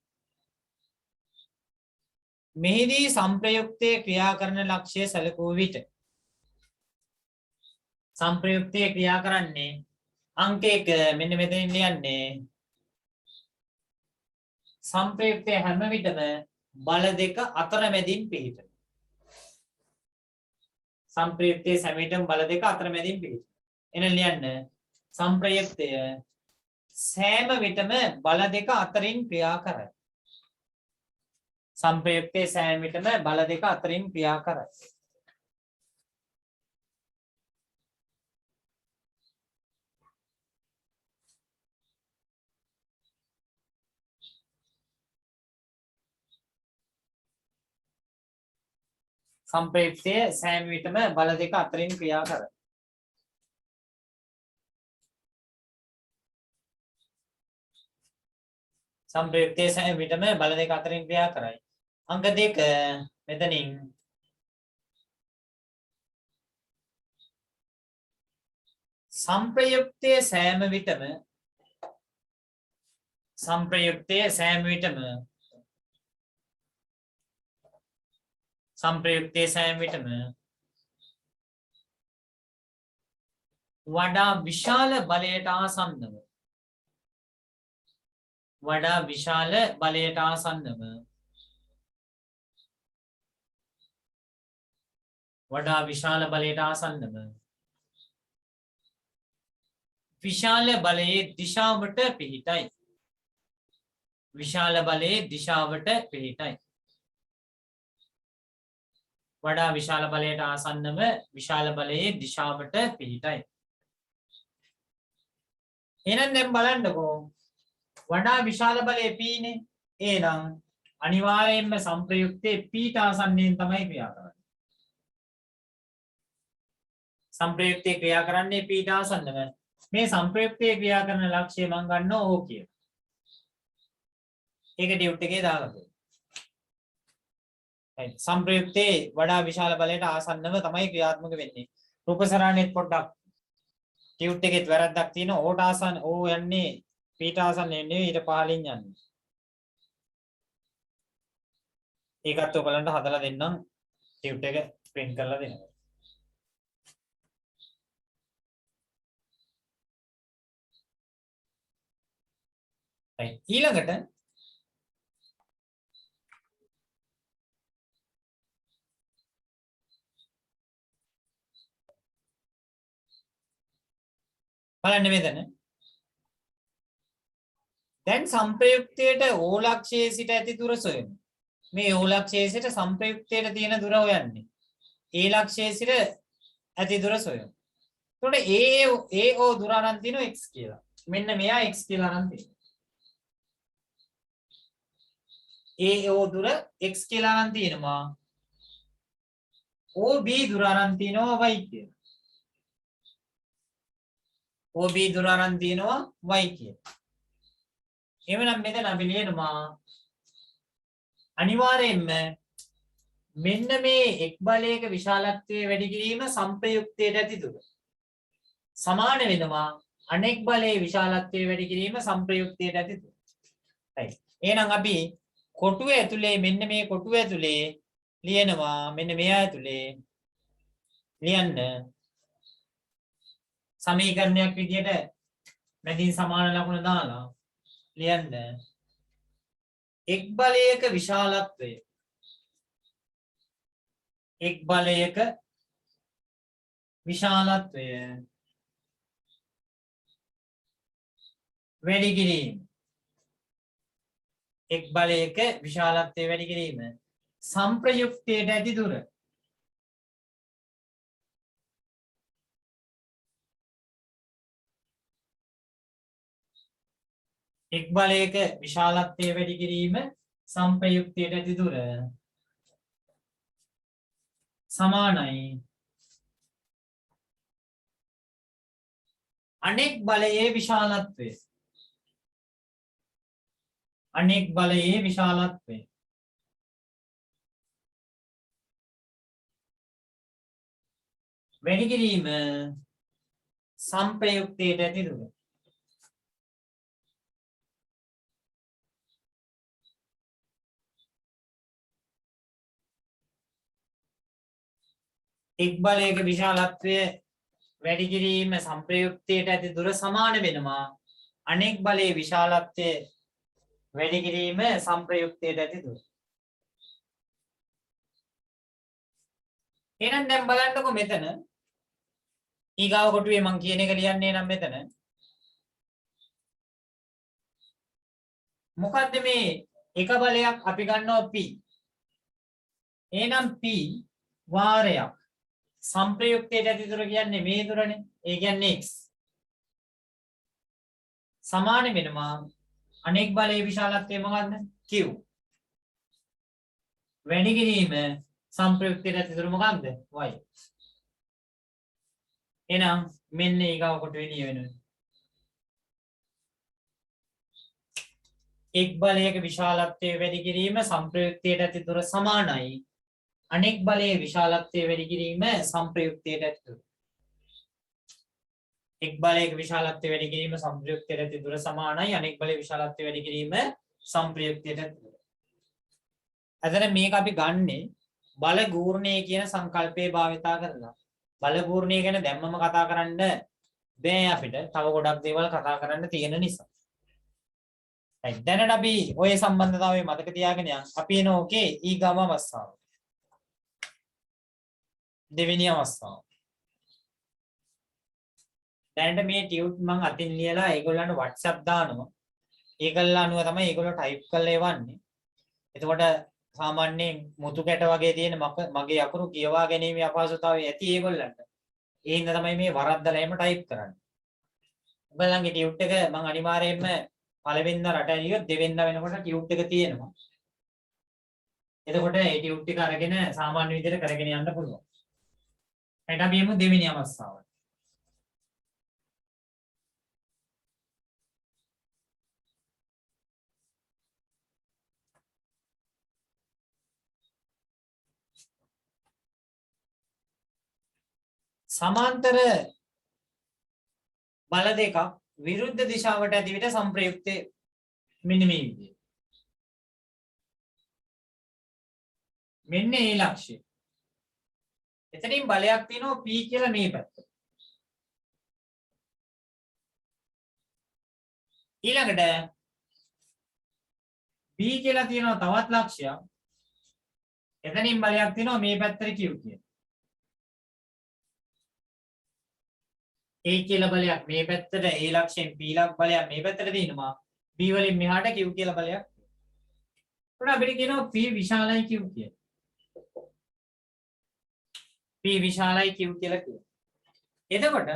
මෙහිදී සංප්‍රයුක්තයේ ක්‍රියා කරන ලක්ෂ්‍ය සැලකුව විට සංප්‍රයුක්තයේ ක්‍රියා කරන්නේ අංක 1 මෙන්න මෙතනින් ලියන්නේ සංප්‍රයුක්තයේ හැම විටම බල දෙක අතරමැදින් පිහිටන සංප්‍රයුක්තයේ හැම විටම බල දෙක අතරමැදින් පිහිටන එන ලියන්න සංප්‍රයුක්තය සෑම විටම බල දෙක අතරින් ක්‍රියා කරයි සංප්‍රයුක්තයේ සෑම විටම බල දෙක අතරින් ක්‍රියා කරයි සංප්‍රයුක්තයේ සෑම විටම බල දෙක අතරින් ක්‍රියා කරයි संप्रयुक्तයේ සෑම විටම බල දෙක අතරින් ක්‍රියා කරයි. අංක 2 මෙතනින් සංප්‍රයුක්තයේ සෑම විටම සංප්‍රයුක්තයේ සෑම විටම සංප්‍රයුක්තයේ සෑම විටම වඩා විශාල බලයට ආසන්නව වඩා විශාල බලයට ආසන්නව වඩා විශාල බලයට ආසන්නව විශාල බලයේ දිශාවට පිහිටයි විශාල බලයේ දිශාවට පිහිටයි වඩා විශාල බලයට ආසන්නව විශාල බලයේ දිශාවට පිහිටයි එහෙනම් දැන් බලන්නකෝ වඩා විශාල බලයේ P නේ එහෙනම් අනිවාර්යයෙන්ම සංප්‍රයුක්තයේ P ට ආසන්නයෙන් තමයි ක්‍රියා කරන්නේ සංප්‍රයුක්තයේ ක්‍රියා කරන්නේ P ට ආසන්නව මේ සංප්‍රයුක්තයේ ක්‍රියා කරන ලක්ෂ්‍ය මම ගන්නවා O කියලා ඒක ඩියුට් එකේ දාගන්න right සංප්‍රයුක්තයේ වඩා විශාල බලයට ආසන්නව තමයි ක්‍රියාත්මක වෙන්නේ රූපසරණෙත් පොඩ්ඩක් ඩියුට් එකේත් වැරද්දක් තියෙනවා O ට ආසන්න O යන්නේ P ට ආසන්න නෙවෙයි ඊට පහළින් යන්නේ ඒකත් ඔයගලන්ට හදලා දෙන්නම් ටියුට් එක print කරලා දෙනවා. right ඊළඟට බලන්න මෙතන දැන් සංප්‍රයුක්තයට ඕලක්ෂයේ සිට ඇති දුර සොයමු. මේ ඕලක්ෂයේ සිට සංප්‍රයුක්තයට තියෙන දුර හොයන්නේ. ඒ ලක්ෂයේ සිට ඇති දුර සොයමු. එතකොට AO දුර අරන් තිනවා x කියලා. මෙන්න මෙයා x කියලා අරන් තියෙනවා. AO දුර x කියලා අරන් තියෙනවා. OB දුර අරන් තිනවා y කියලා. OB දුර අරන් තිනවා y කියලා. එහෙනම් මෙතන අපි ලියනවා අනිවාර්යයෙන්ම මෙන්න මේ එක් බලයක විශාලත්වයේ වැඩි කිරීම සංප්‍රයුක්තයට ඇති දුර සමාන වෙනවා අනෙක් බලයේ විශාලත්වයේ වැඩි කිරීම සංප්‍රයුක්තයට ඇති දුර. right එහෙනම් අපි කොටුව ඇතුලේ මෙන්න මේ කොටුව ඇතුලේ ලියනවා මෙන්න මෙයා ඇතුලේ ලියන්න සමීකරණයක් විදියට මැදින් සමාන ලකුණ දාලා ලියන්න එක් බලයක විශාලත්වය එක් බලයක විශාලත්වය වැඩි කිරීම එක් බලයක විශාලත්වය වැඩි කිරීම සංප්‍රයුක්තයට ඇති දුර එක් බලයක විශාලත්වය වැඩි කිරීම සංප්‍රයුක්තයට ඇති දුර සමානයි අනෙක් බලයේ විශාලත්වය අනෙක් බලයේ විශාලත්වය වැඩි කිරීම සංප්‍රයුක්තයට ඇති දුර එක් බලයක විශාලත්වය වැඩි කිරීම සංප්‍රයුක්තයට ඇති දුර සමාන වෙනවා අනෙක් බලයේ විශාලත්වය වැඩි කිරීම සංප්‍රයුක්තයට ඇති දුර. එහෙනම් දැන් බලන්නකො මෙතන ඊගාව කොටුවේ මම කියන එක ලියන්නේ නම් මෙතන මොකද්ද මේ එක බලයක් අපි ගන්නවා p. එහෙනම් p වාරයක් සංප්‍රයුක්තයට ඇති දුර කියන්නේ මේ දුරනේ. ඒ කියන්නේ x. සමාන වෙනවා අනෙක් බලයේ විශාලත්වය මොකද්ද? q. වැඩි කිරීම සංප්‍රයුක්තයට ඇති දුර මොකක්ද? y. එහෙනම් මෙන්න ඊගාව කොටුවේ ලියවෙනවා. එක් බලයක විශාලත්වය වැඩි කිරීම සංප්‍රයුක්තයට ඇති දුර සමානයි අනෙක් බලයේ විශාලත්වය වැඩි කිරීම සංප්‍රයුක්තයට ඇති දුර. එක් බලයක විශාලත්වය වැඩි කිරීම සංප්‍රයුක්තයට ඇති දුර සමානයි අනෙක් බලයේ විශාලත්වය වැඩි කිරීම සංප්‍රයුක්තයට ඇති දුර. අතන මේක අපි ගන්නෙ බල ගූර්ණය කියන සංකල්පයේ භාවිතා කරලා. බල ගූර්ණය ගැන දැම්මම කතා කරන්න බෑ අපිට. තව ගොඩක් දේවල් කතා කරන්න තියෙන නිසා. දැනට අපි ඔය සම්බන්ධතාවය මතක තියාගෙන යන්න. අපි එන ඕකේ ඊගාම අවස්ථාව. දෙවෙනි අවස්ථාව. දැනට මේ ටියුට් මම අතින් ලියලා ඒගොල්ලන්ට WhatsApp දානවා. ඒගොල්ලෝ අනුව තමයි ඒගොල්ලෝ ටයිප් කරලා එවන්නේ. එතකොට සාමාන්‍යයෙන් මුතු කැට වගේ තියෙන මගේ අකුරු කියවා ගැනීම අපහසුතාවය ඇති ඒගොල්ලන්ට. ඒ හින්දා තමයි මේ වරද්දලා එහෙම ටයිප් කරන්නේ. ඔයගොල්ලන්ගේ ටියුට් එක මම අනිවාර්යයෙන්ම පළවෙනිදා රට ඇරියොත් දෙවෙනිදා වෙනකොට ටියුට් එක තියෙනවා. එතකොට ඒ ටියුට් එක අරගෙන සාමාන්‍ය විදිහට කරගෙන යන්න පුළුවන්. එහෙනම් අපි යමු දෙවෙනි අවස්ථාවට. සමාන්තර බල දෙකක් විරුද්ධ දිශාවට ඇති විට සංප්‍රයුක්තේ මෙන්න මේ විදිහට. මෙන්න ඒ ලක්ෂය. එතනින් බලයක් තියෙනවා P කියලා මේ පැත්තට. ඊළඟට B කියලා තියෙනවා තවත් ලක්ෂයක්. එතනින් බලයක් තියෙනවා මේ පැත්තට Q කියලා. A කියලා බලයක් මේ පැත්තට A ලක්ෂයෙන් P ලක් බලයක් මේ පැත්තට තියෙනවා. B වලින් මෙහාට Q කියලා බලයක්. උන අපිට කියනවා P විශාලයි Q කියලා. P විශාලයි Q කියලා කියනවා. එතකොට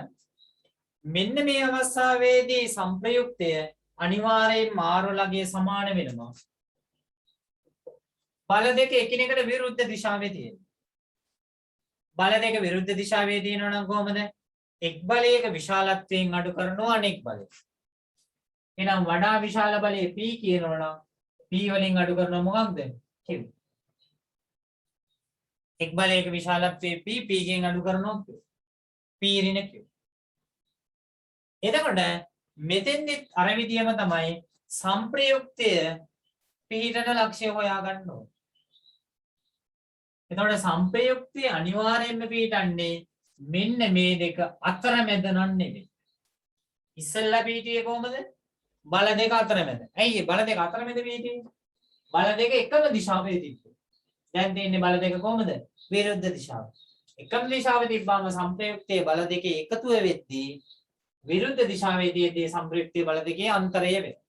මෙන්න මේ අවස්ථාවේදී සංප්‍රයුක්තය අනිවාර්යයෙන් මාරුලගේ සමාන වෙනවා. බල දෙක එකිනෙකට විරුද්ධ දිශාවේ තියෙනවා. බල දෙක විරුද්ධ දිශාවේ තියෙනවා නම් කොහොමද? එක් බලයක විශාලත්වයෙන් අඩු කරනවා අනෙක් බලය. එහෙනම් වඩා විශාල බලය P කියනවා නම් P වලින් අඩු කරනවා මොකක්ද? Q. එක් බලයක විශාලත්වයේ P ගෙන් අඩු කරනවා Q. P ඍණ Q. එතකොට මෙතෙන්දිත් අර විදියම තමයි සංප්‍රයුක්තය පිහිටන ලක්ෂ්‍ය හොයාගන්න ඕනේ. එතකොට සංප්‍රයුක්තය අනිවාර්යයෙන්ම පිහිටන්නේ මෙන්න මේ දෙක අතරමැද නෙමෙයි. ඉස්සෙල්ලා පිහිටියේ කොහමද? බල දෙක අතරමැද. ඇයි බල දෙක අතරමැද පිහිටියේ? බල දෙක එකම දිශාවේ තිබ්බේ. දැන් තියෙන්නේ බල දෙක කොහමද? විරුද්ධ දිශාව. එකම දිශාවේ තිබ්බාම සංප්‍රයුක්තයේ බල දෙකේ එකතුව වෙද්දී විරුද්ධ දිශාවේදී සංප්‍රයුක්තයේ බල දෙකේ අන්තරය වෙනවා.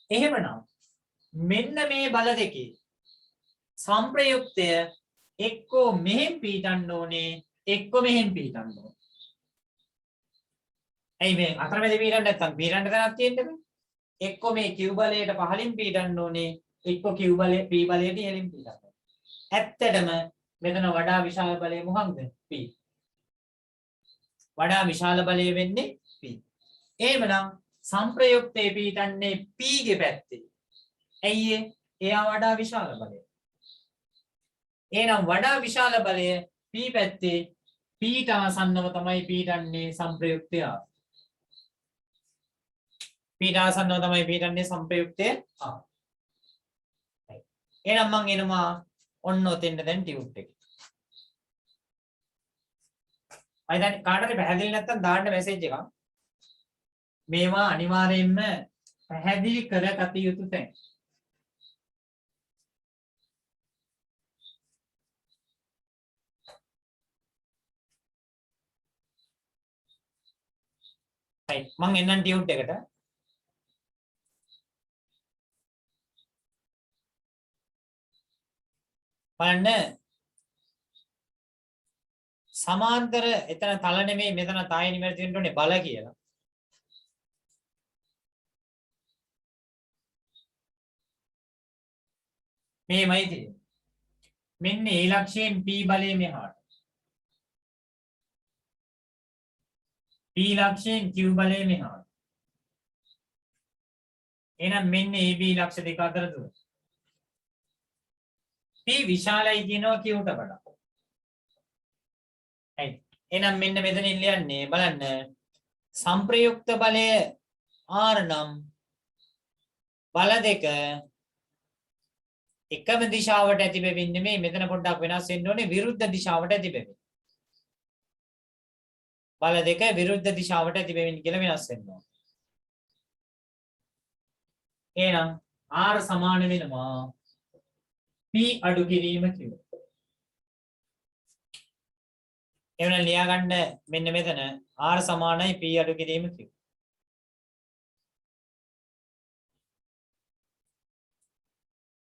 එහෙමනම් මෙන්න මේ බල දෙකේ සංප්‍රයුක්තය එක්කෝ මෙහෙන් පිටන්න ඕනේ එක්කෝ මෙහෙන් පිටන්න ඕනේ. ඇයි මේ අතරමැද පිටන්න නැත්නම් පිටන්න තැනක් තියෙන්න බෑ. එක්කෝ මේ Q බලයට පහලින් පිටන්න ඕනේ එක්කෝ Q බලය P බලයට ඉහළින් පිටන්න ඕනේ. ඇත්තටම මෙතන වඩා විශාල බලය මොකක්ද? P. වඩා විශාල බලය වෙන්නේ P. එහෙමනම් සංප්‍රයුක්තේ පිටන්නේ P ගේ පැත්තේ. ඇයි එයා වඩා විශාල බලය. එහෙනම් වඩා විශාල බලය P පැත්තේ Pට ආසන්නව තමයි පිටන්නේ සංප්‍රයුක්තය. Pට ආසන්නව තමයි පිටන්නේ සංප්‍රයුක්තය. එහෙනම් මම එනවා ඔන්න ඔතෙන්ට දැන් ටියුබ් එක. අය දැන් කාටද පැහැදිලි නැත්තම් දාන්න මැසේජ් එකක්. මේවා අනිවාර්යයෙන්ම පැහැදිලි කරගත යුතු තැන්. right මම එන්නම් ටියුබ් එකට. බලන්න සමාන්තර එතන තල නෙමෙයි මෙතන තයි නිවැරදි වෙන්න ඕනේ බල කියලා. මේමයි තියෙන්නේ. මෙන්න ඒ ලක්ෂයෙන් P බලය මෙහාට. P ලක්ෂයෙන් Q බලය මෙහාට. එහෙනම් මෙන්න AB ලක්ෂ දෙක අතර දුර. P විශාලයි කියනවා Qට වඩා. right එහෙනම් මෙන්න මෙතනින් ලියන්නේ බලන්න සංප්‍රයුක්ත බලය R නම් බල දෙක එකම දිශාවට ඇති බැවින් නෙමෙයි මෙතන පොඩ්ඩක් වෙනස් වෙන්න ඕනේ විරුද්ධ දිශාවට ඇති බැවින්. බල දෙක විරුද්ධ දිශාවට ඇති බැවින් කියලා වෙනස් වෙන්න ඕනේ. එහෙනම් R සමාන වෙනවා P අඩු කිරීම කියලා. එවන ලියා ගන්න මෙන්න මෙතන R සමානයි P අඩු කිරීම Q.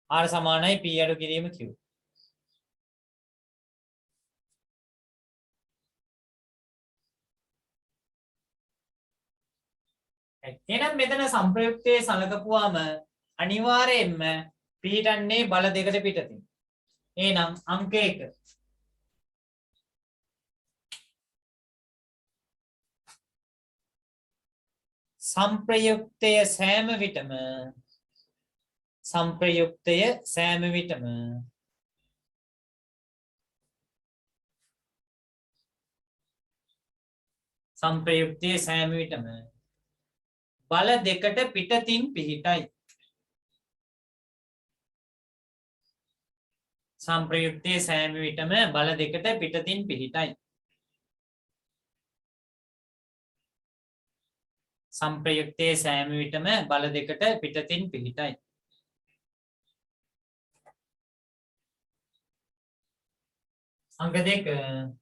R සමානයි P අඩු කිරීම Q. එහෙනම් මෙතන සංප්‍රයුක්තයේ සලකපුවාම අනිවාර්යයෙන්ම පිටන්නේ බල දෙකට පිටතින්. එහෙනම් අංක 1 සංප්‍රයුක්තය සෑම විටම බල දෙකට පිටතින් පිහිටයි. සංප්‍රයුක්තයේ සෑම විටම බල දෙකට පිටතින් පිහිටයි. සංප්‍රයුක්තයේ සෑම විටම බල දෙකට පිටතින් පිහිටයි. අංක 2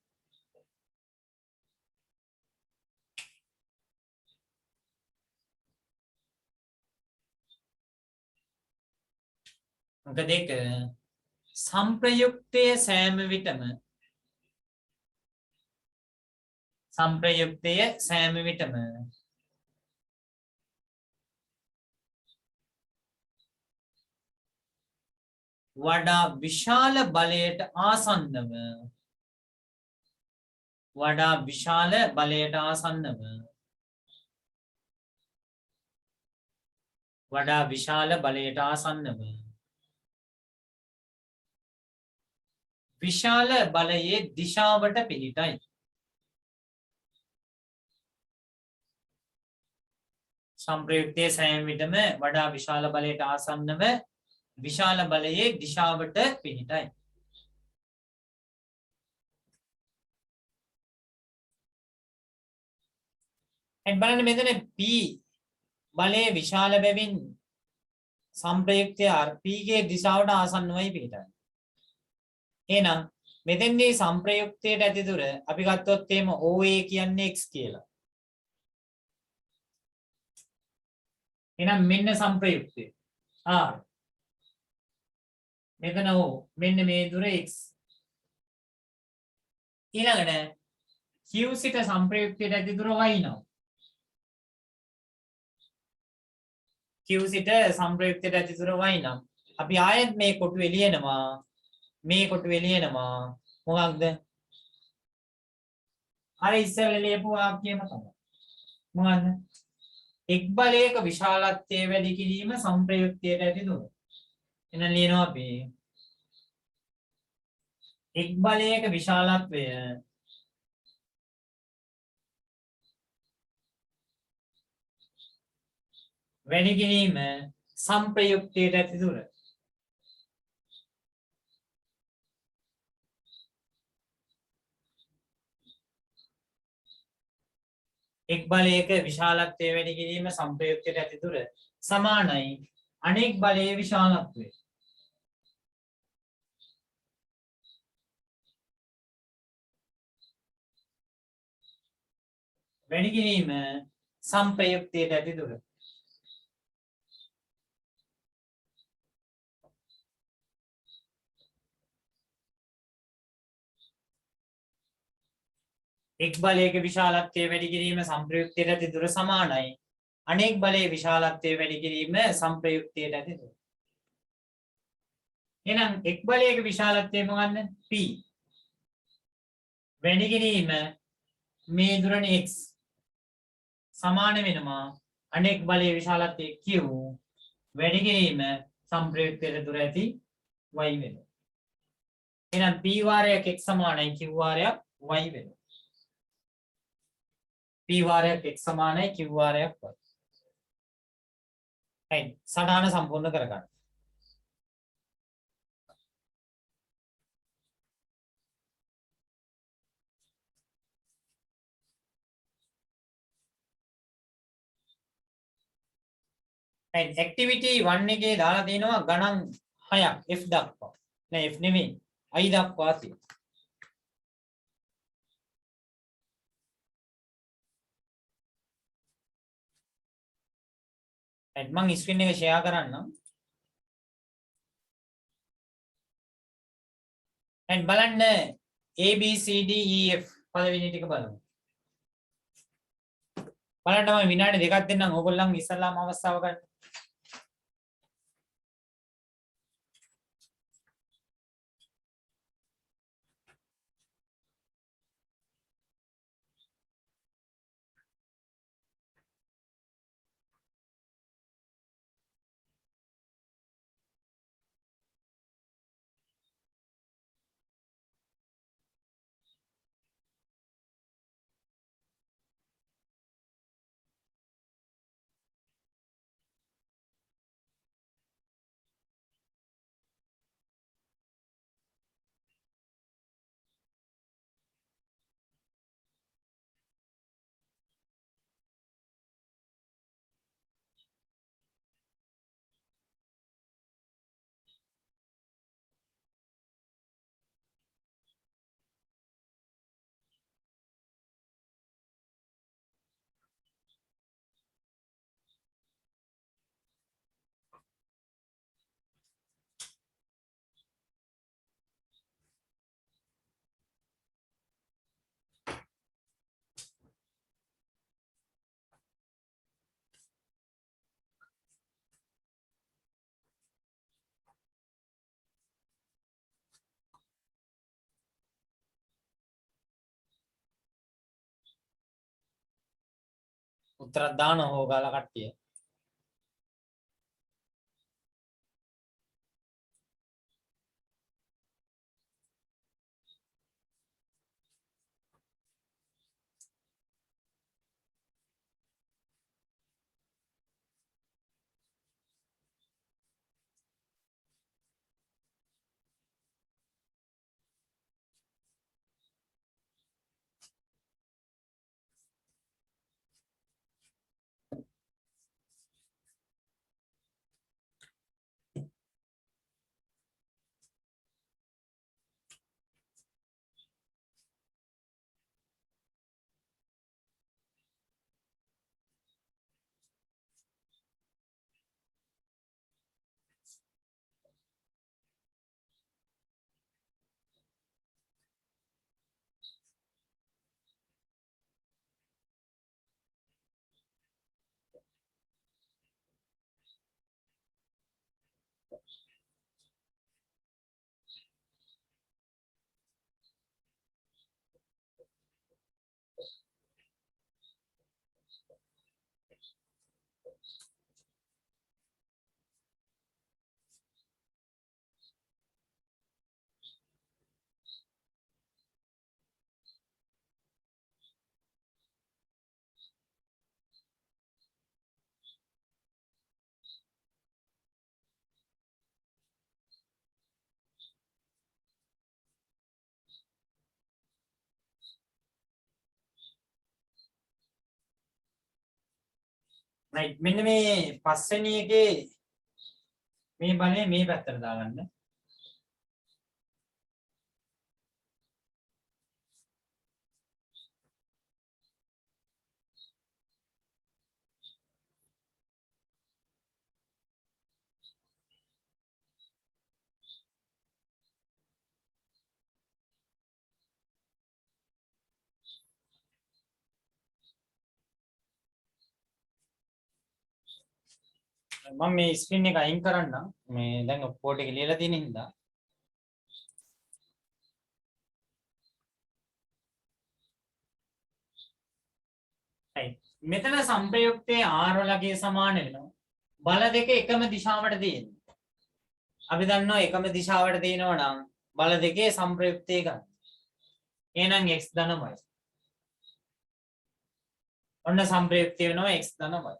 අංක 2 සංප්‍රයුක්තයේ සෑම විටම වඩා විශාල බලයට ආසන්නව විශාල බලයේ දිශාවට පිහිටයි. සංප්‍රයුක්තයේ සෑම විටම වඩා විශාල බලයට ආසන්නව විශාල බලයේ දිශාවට පිහිටයි. බලන්න මෙතන P බලයේ විශාල බැවින් සංප්‍රයුක්තය P ගේ දිශාවට ආසන්නවයි පිහිටන්නේ. එහෙනම් මෙතෙන්දී සංප්‍රයුක්තයට ඇති දුර අපි ගත්තොත් එහෙම OA කියන්නේ x කියලා. එහෙනම් මෙන්න සංප්‍රයුක්තය R. මෙතන O මෙන්න මේ දුර x. ඊළඟට Q සිට සංප්‍රයුක්තයට ඇති දුර y නම්. Q සිට සංප්‍රයුක්තයට ඇති දුර y නම් අපි ආයෙත් මේ කොටු එළියනවා. මොකක්ද? අර ඉස්සෙල්ලා ලියපු වාක්‍යයම තමයි. මොකද්ද? එක් බලයක විශාලත්වය වැඩි කිරීම සංප්‍රයුක්තයට ඇති දුර. එහෙනම් ලියනවා අපි එක් බලයක විශාලත්වය වැඩි කිරීම සංප්‍රයුක්තයට ඇති දුර. එක් බලයක විශාලත්වය වැඩි කිරීම සංප්‍රයුක්තයට ඇති දුර සමානයි අනෙක් බලයේ විශාලත්වය. වැඩි කිරීම සංප්‍රයුක්තයට ඇති දුර. එක් බලයක විශාලත්වය වැඩි කිරීම සංප්‍රයුක්තයට ඇති දුර සමානයි අනෙක් බලයේ විශාලත්වය වැඩි කිරීම සංප්‍රයුක්තයට ඇති දුර. එහෙනම් එක් බලයක විශාලත්වය මොකක්ද? P. වැඩි කිරීම මේ දුරනේ x සමාන වෙනවා අනෙක් බලයේ විශාලත්වය Q වැඩි කිරීම සංප්‍රයුක්තයට දුර ඇති y වෙනවා. එහෙනම් P වාරයක් x සමානයි Q වාරයක් y වෙනවා. P වාරයක් x සමානයි Q වාරයක් y. right සටහන සම්පූර්ණ කරගන්න. right activity 1 එකේ දාලා තිනවා ගණන් 6ක් f දක්වා. නෑ f නෙමෙයි i දක්වා තියෙනවා. මම ස්ක්‍රීන් එක ෂෙයා කරන්නම්. and බලන්න A B C D E F පළවෙනි ටික බලමු. බලන්න මම විනාඩි දෙකක් දෙන්නම් ඕගොල්ලන් ඉස්සල්ලාම අවස්ථාව ගන්න. උත්තරයක් දාන්න ඕගාලා කට්ටිය. right මෙන්න මේ පස්වෙනි එකේ මේ බලේ මේ පැත්තට දාගන්න. මම මේ ස්ක්‍රීන් එක අයින් කරන්නම්. මේ දැන් ඔක්කොට එක ලියලා තියෙන හින්දා. right මෙතන සංප්‍රයුක්තයේ R වලගේ සමාන වෙනවා. බල දෙක එකම දිශාවට තියෙනවා. අපි දන්නවා එකම දිශාවට තියෙනවා නම් බල දෙකේ සංප්‍රයුක්තය ගන්න. එහෙනම් x ධනමයි. ඔන්න සංප්‍රයුක්තය වෙනවා x ධනමයි.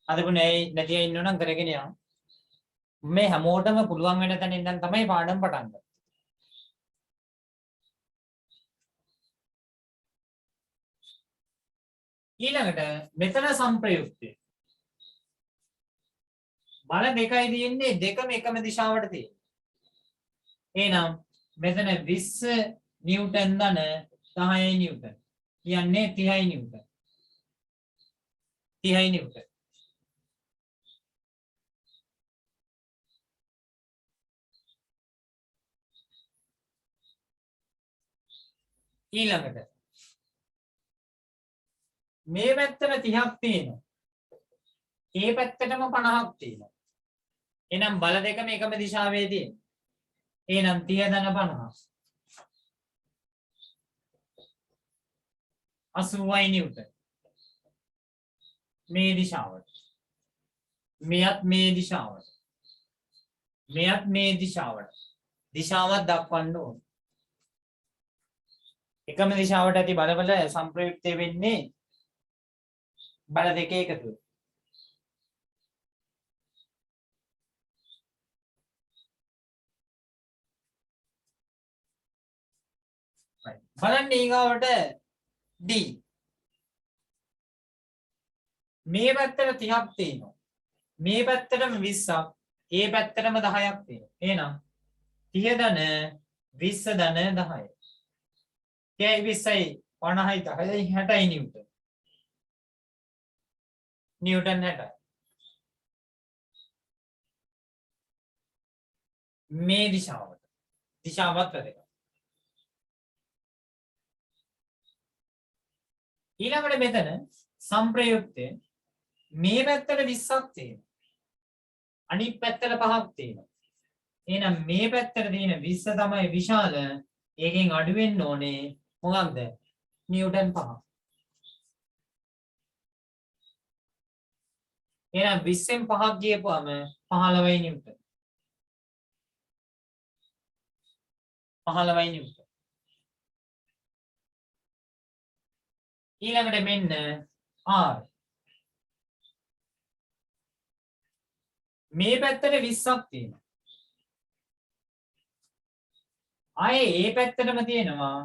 අදපුනේ නැති අය ඉන්නවනම් කරගෙන යන්න. මේ හැමෝටම පුළුවන් වෙන තැන ඉඳන් තමයි පාඩම් පටන් ගන්නේ. ඊළඟට මෙතන සංප්‍රයුක්තය. බල දෙකයි තියෙන්නේ දෙකම එකම දිශාවට තියෙන්නේ. එහෙනම් මෙතන 20 නිව්ටන් ධන 10 නිව්ටන්. කියන්නේ 30 නිව්ටන්. 30 නිව්ටන්. ඊළඟට මේ පැත්තට 30ක් තියෙනවා. ඒ පැත්තටම 50ක් තියෙනවා. එහෙනම් බල දෙකම එකම දිශාවේ තියෙනවා. එහෙනම් 30 ධන 50. 80 නිව්ටන්. මේ දිශාවට. මෙයත් මේ දිශාවට. මෙයත් මේ දිශාවට. දිශාවක් දක්වන්න ඕනේ. එකම දිශාවට ඇති බලවල සංප්‍රයුක්තය වෙන්නේ බල දෙකේ එකතු. බලන්න ඊගාවට D. මේ පැත්තට 30ක් තියෙනවා. මේ පැත්තටම 20ක්, ඒ පැත්තටම 10ක් තියෙනවා. එහෙනම් 30 ධන 20 ධන 10. 30යි 20යි 50යි 10යි 60යි නිව්ටන්. නිව්ටන් 60යි. මේ දිශාවට. දිශාවත් වැදගත්. ඊළඟට මෙතන සංප්‍රයුක්තය මේ පැත්තට 20ක් තියෙනවා. අනිත් පැත්තට 5ක් තියෙනවා. එහෙනම් මේ පැත්තට තියෙන 20 තමයි විශාල. ඒකෙන් අඩු වෙන්න ඕනේ මොකක්ද? නිව්ටන් 5. එහෙනම් 20න් 5ක් ගියපුවම 15යි නිව්ටන්. 15යි නිව්ටන්. ඊළඟට මෙන්න R. මේ පැත්තට 20ක් තියෙනවා. ආයේ ඒ පැත්තටම තියෙනවා.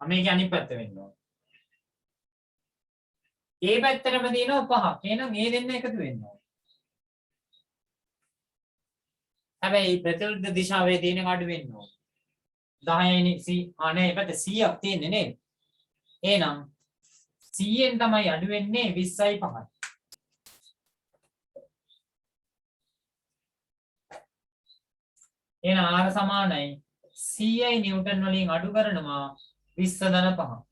මේක අනිත් පැත්ත වෙන්න ඕන. ඒ පැත්තටම තියෙනවා 5ක්. එහෙනම් මේ දෙන්න එකතු වෙන්න ඕන. හැබැයි ප්‍රතිවිරුද්ධ දිශාවේ තියෙන අඩු වෙන්න ඕන. 10යි C අනේ පැත්ත 100ක් තියෙන්නේ නේද? එහෙනම් 100ෙන් තමයි අඩු වෙන්නේ 20යි 5යි. එහෙනම් R සමානයි 100යි නිව්ටන් වලින් අඩු කරනවා 20 ධන 5.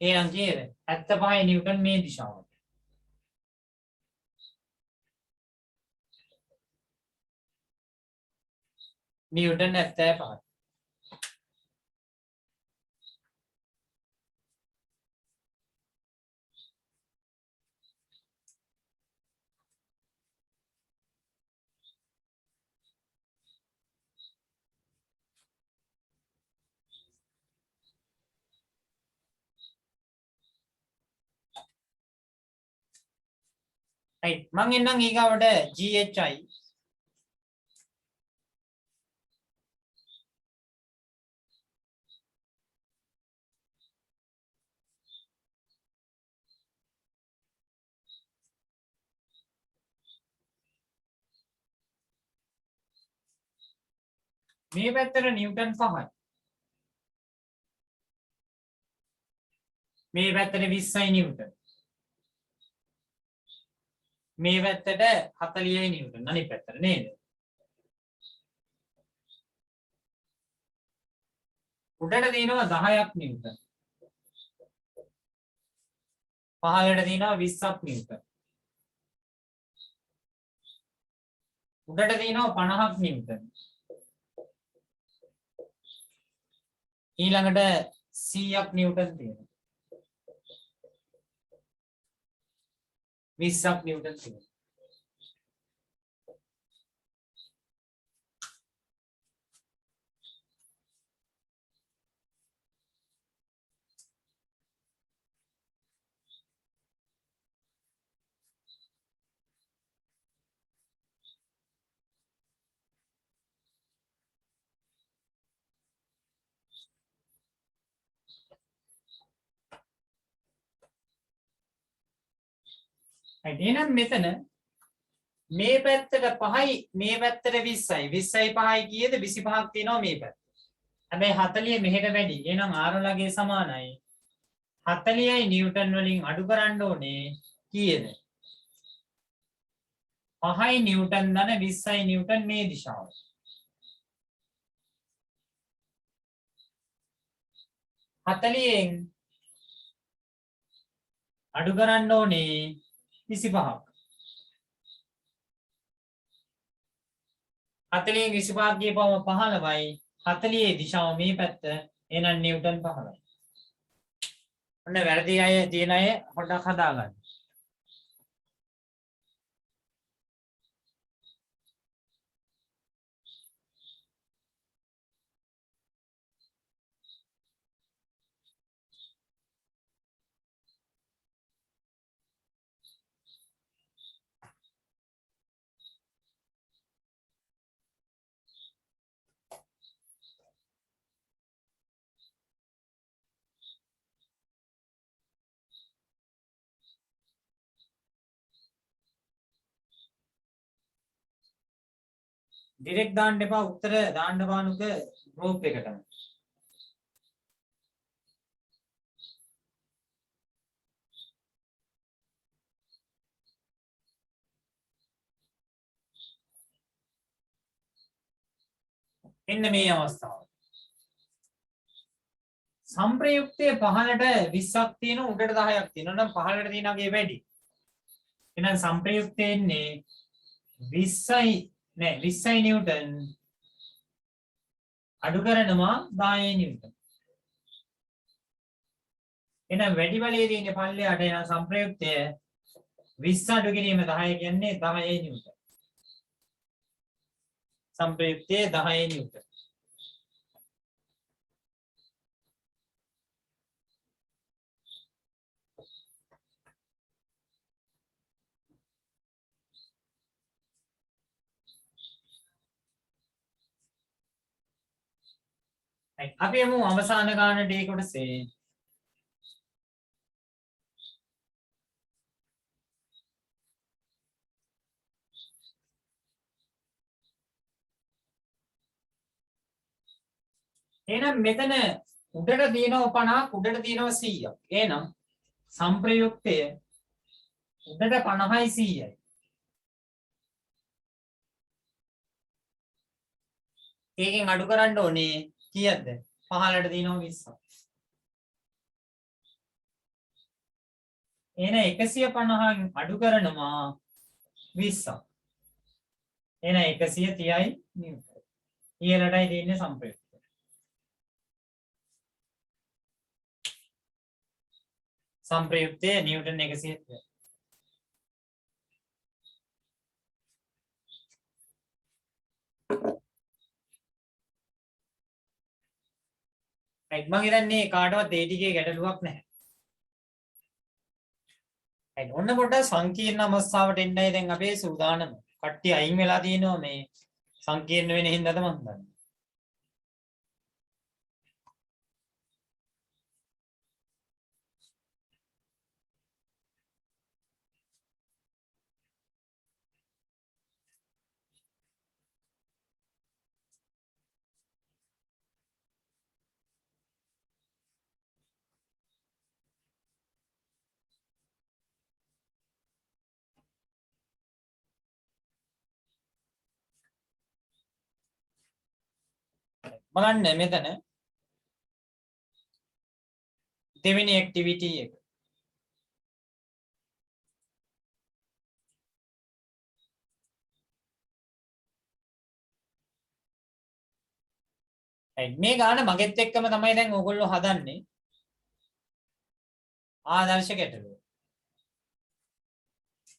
එහෙනම් කීයද? 75යි නිව්ටන් මේ දිශාවට. නිව්ටන් 75. right මං එන්නම් ඊගාවට GHI මේ පැත්තට නිව්ටන් 5යි. මේ පැත්තට 20යි නිව්ටන්. මේ පැත්තට 40යි නිව්ටන් අනිත් පැත්තට නේද? උඩට තියෙනවා 10ක් නිව්ටන්. පහළට තියෙනවා 20ක් නිව්ටන්. උඩට තියෙනවා 50ක් නිව්ටන්. ඊළඟට 100ක් නිව්ටන් තියෙනවා. 20ක් නිව්ටන් තියෙනවා. එහෙනම් මෙතන මේ පැත්තට 5යි මේ පැත්තට 20යි 20යි 5යි කීයද 25ක් තියෙනවා මේ පැත්ත. හැබැයි 40 මෙහෙට වැඩි. එහෙනම් R ලගේ සමානයි 40යි නිව්ටන් වලින් අඩු කරන්න ඕනේ කීයද? 5යි නිව්ටන් ධන 20යි නිව්ටන් මේ දිශාව. හතලියෙන් අඩු කරන්න ඕනේ 25ක්. 40න් 25ක් ගියපුවම 15යි. 40 දිශාව මේ පැත්ත. එහෙනම් නිව්ටන් 15යි. ඔන්න වැරදි අය තියෙන අය පොඩ්ඩක් හදාගන්න. ඩිරෙක්ට් දාන්න එපා උත්තර දාන්න බානුක ගෲප් එකටම. එන්න මේ අවස්ථාව. සම්ප්‍රයුක්තයේ පහළට 20ක් තියෙනවා උඩට 10ක් තියෙනවා නම් පහළට තියෙනගේ වැඩි. එහෙනම් සම්ප්‍රයුක්තයේ ඉන්නේ 20යි නෑ 20යි නිව්ටන් අඩු කරනවා 10යි නිව්ටන්. එහෙනම් වැඩි බලයේ තියෙන පල්ලයට එන සංප්‍රයුක්තය 20 අඩු කිරීම 10 කියන්නේ 10 නිව්ටන්. සංප්‍රයුක්තයේ 10 නිව්ටන්. අපි යමු අවසාන ගාන D කොටසේ. එහෙනම් මෙතන උඩට තියෙනවා 50ක් උඩට තියෙනවා 100ක්. එහෙනම් සංප්‍රයුක්තය උඩට 50යි 100යි. ඒකෙන් අඩු කරන්න ඕනේ කීයද? පහළට තියෙනවා 20ක්. එහෙනම් 150න් අඩු කරනවා 20ක්. එහෙනම් 130යි නිව්ටන්. ඊළඟටයි තියෙන්නේ සංප්‍රයුක්තය. संप्रयुक्ते न्यूटन 130. right මම හිතන්නේ කාටවත් ඒ ටිකේ ගැටලුවක් නැහැ. right ඔන්න පොඩ්ඩක් සංකීර්ණ අවස්ථාවට එන්නයි දැන් අපේ සූදානම. කට්ටිය අයින් වෙලා තියෙනවා මේ සංකීර්ණ වෙන හින්දාද මන් දන්නේ. බලන්න මෙතන දෙවෙනි ඇක්ටිවිටි එක. මේ ගාන මගෙත් එක්කම තමයි දැන් ඕගොල්ලෝ හදන්නේ ආදර්ශ ගැටලුව.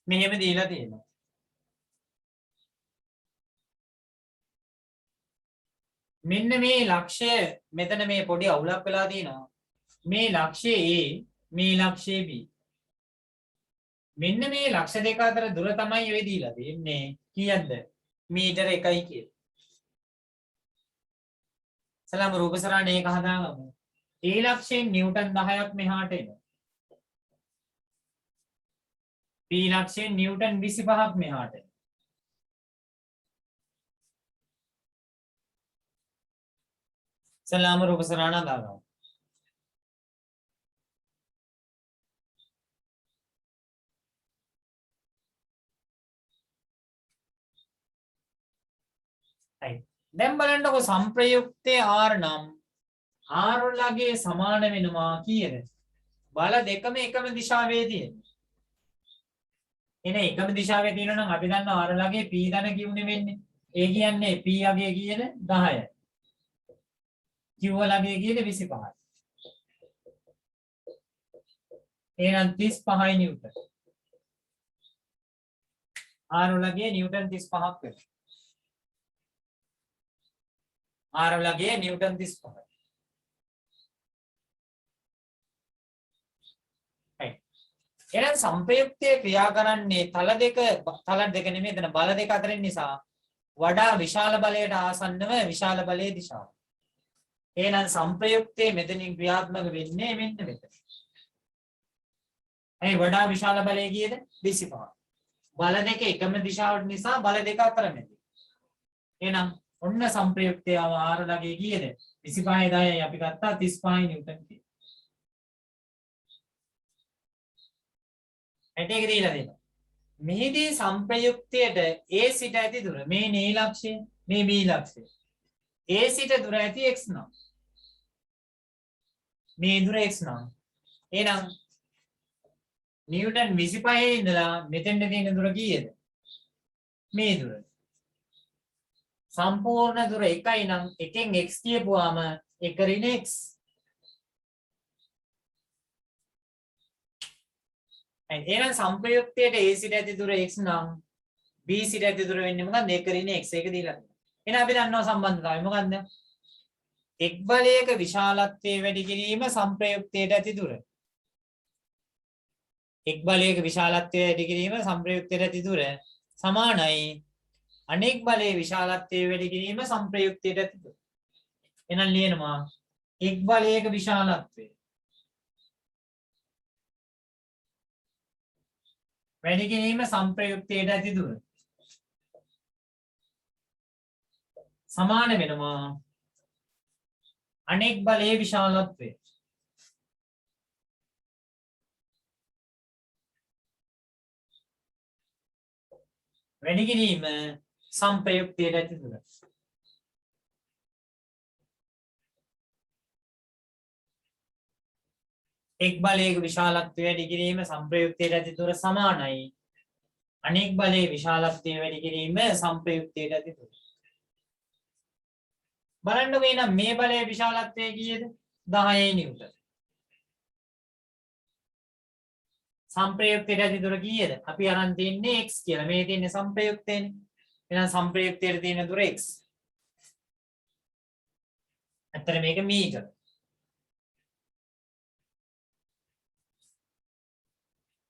මෙහෙම දීලා තියෙනවා. මෙන්න මේ ලක්ෂය මෙතන මේ පොඩි අවුලක් වෙලා තියෙනවා. මේ ලක්ෂය A මේ ලක්ෂය B. මෙන්න මේ ලක්ෂ දෙක අතර දුර තමයි ඔය දීලා තියෙන්නේ. කීයක්ද? මීටර 1යි කියලා. සලාම රූපසරණ ඒක හදාගමු. A ලක්ෂයෙන් නිව්ටන් 10ක් මෙහාට එනවා. B ලක්ෂයෙන් නිව්ටන් 25ක් මෙහාට එනවා. සලාම රූපසරණ හදාගමු. දැන් බලන්නකො සංප්‍රයුක්තයේ R නම් R වලගේ සමාන වෙනවා කීයද? බල දෙකම එකම දිශාවේ තියෙනවා. එනේ එකම දිශාවේ තියෙනවා නම් අපි දන්නවා R වලගේ P ධන කියුනේ වෙන්නේ. ඒ කියන්නේ P යගේ කීයද? 10යි. Q වලගේ කීයද? 25යි. එහෙනම් 35යි නිව්ටන්. R වලගේ නිව්ටන් 35ක් වෙනවා. R වලගේ නිව්ටන් 35යි. එහෙනම් සංප්‍රයුක්තයේ ක්‍රියා කරන්නේ තල දෙක නෙමෙයි එතන බල දෙක අතරින් නිසා වඩා විශාල බලයට ආසන්නව විශාල බලයේ දිශාව. එහෙනම් සංප්‍රයුක්තයේ මෙතනින් ක්‍රියාත්මක වෙන්නේ මෙන්න මෙතන. ඒ වඩා විශාල බලය කීයද? 25. බල දෙක එකම දිශාවට නිසා බල දෙක අතර මැද. එහෙනම් ඔන්න සංප්‍රයුක්තය R ලගේ කීයද? 25 10යි අපි ගත්තා 35 නිව්ටන් කියලා. ඇටේක දීලා දෙනවා. මෙහිදී සංප්‍රයුක්තයට A සිට ඇති දුර මේ නීලක්ෂය මේ B ලක්ෂය. A සිට දුර ඇති x නම්. මේ දුර x නම්. එහෙනම් නිව්ටන් 25 ඉඳලා මෙතෙන්ට තියෙන දුර කීයද? මේ දුර. සම්පූර්ණ දුර 1යි නම් එකෙන් x කියපුවාම 1 ඍණ x. එහෙනම් සංප්‍රයුක්තයට A සිට ඇති දුර x නම් B සිට ඇති දුර වෙන්නේ මොකක්ද? 1 ඍණ x එක දීලා තියෙනවා. එහෙනම් අපි දන්නවා සම්බන්ධතාවය මොකක්ද? එක් බලයක විශාලත්වයේ වැඩි කිරීම සංප්‍රයුක්තයට ඇති දුර. එක් බලයක විශාලත්වයේ වැඩි කිරීම සංප්‍රයුක්තයට ඇති දුර සමානයි අනෙක් බලයේ විශාලත්වයේ වැඩි කිරීම සංප්‍රයුක්තයට ඇති දුර. එහෙනම් ලියනවා එක් බලයක විශාලත්වය වැඩි කිරීම සංප්‍රයුක්තයට ඇති දුර සමාන වෙනවා අනෙක් බලයේ විශාලත්වය වැඩි කිරීම සංප්‍රයුක්තයට ඇති දුර. එක් බලයක විශාලත්වය වැඩි කිරීම සංප්‍රයුක්තයට ඇති දුර සමානයි අනෙක් බලයේ විශාලත්වය වැඩි කිරීම සංප්‍රයුක්තයට ඇති දුර. බලන්න මේනම් මේ බලයේ විශාලත්වය කීයද? 10 නිව්ටන්. සංප්‍රයුක්තයට ඇති දුර කීයද? අපි අරන් තින්නේ x කියලා. මේ තින්නේ සංප්‍රයුක්තේනේ. එහෙනම් සංප්‍රයුක්තයට තියෙන දුර x. අතර මේක මීටර.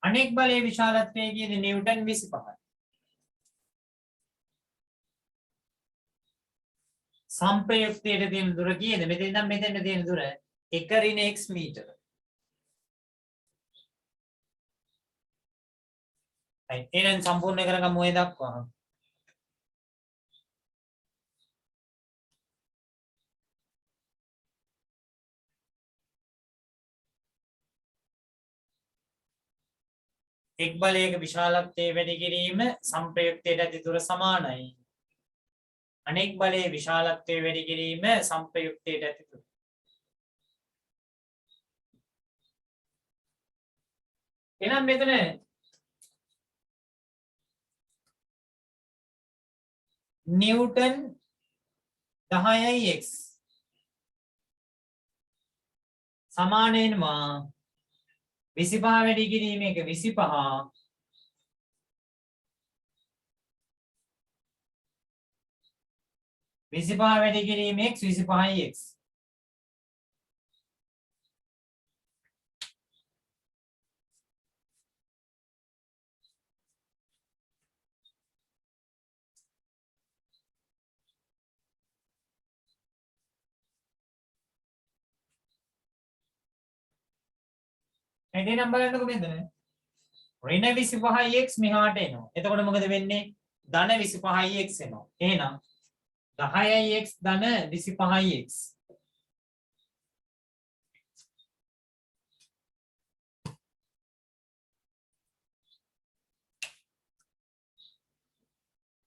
අනෙක් බලයේ විශාලත්වය කීයද? නිව්ටන් 25යි. සංප්‍රයුක්තයට තියෙන දුර කීයද? මෙතන ඉඳන් මෙතෙන්ට තියෙන දුර 1 ඍණ x මීටර. right. එහෙනම් සම්පූර්ණ කරගමු ඔය දක්වා. එක් බලයක විශාලත්වයේ වැඩි කිරීම සංප්‍රයුක්තයට ඇති දුර සමානයි අනෙක් බලයේ විශාලත්වයේ වැඩි කිරීම සංප්‍රයුක්තයට ඇති දුර. එහෙනම් මෙතන නිව්ටන් 10යි x සමාන වෙනවා 25 වැඩි කිරීම එක 25 වැඩි කිරීම x 25යි x. එහෙනම් බලන්නකො මෙතන ඍණ 25යි x මෙහාට එනවා. එතකොට මොකද වෙන්නේ? ධන 25යි x එනවා. එහෙනම් 10යි x ධන 25යි x.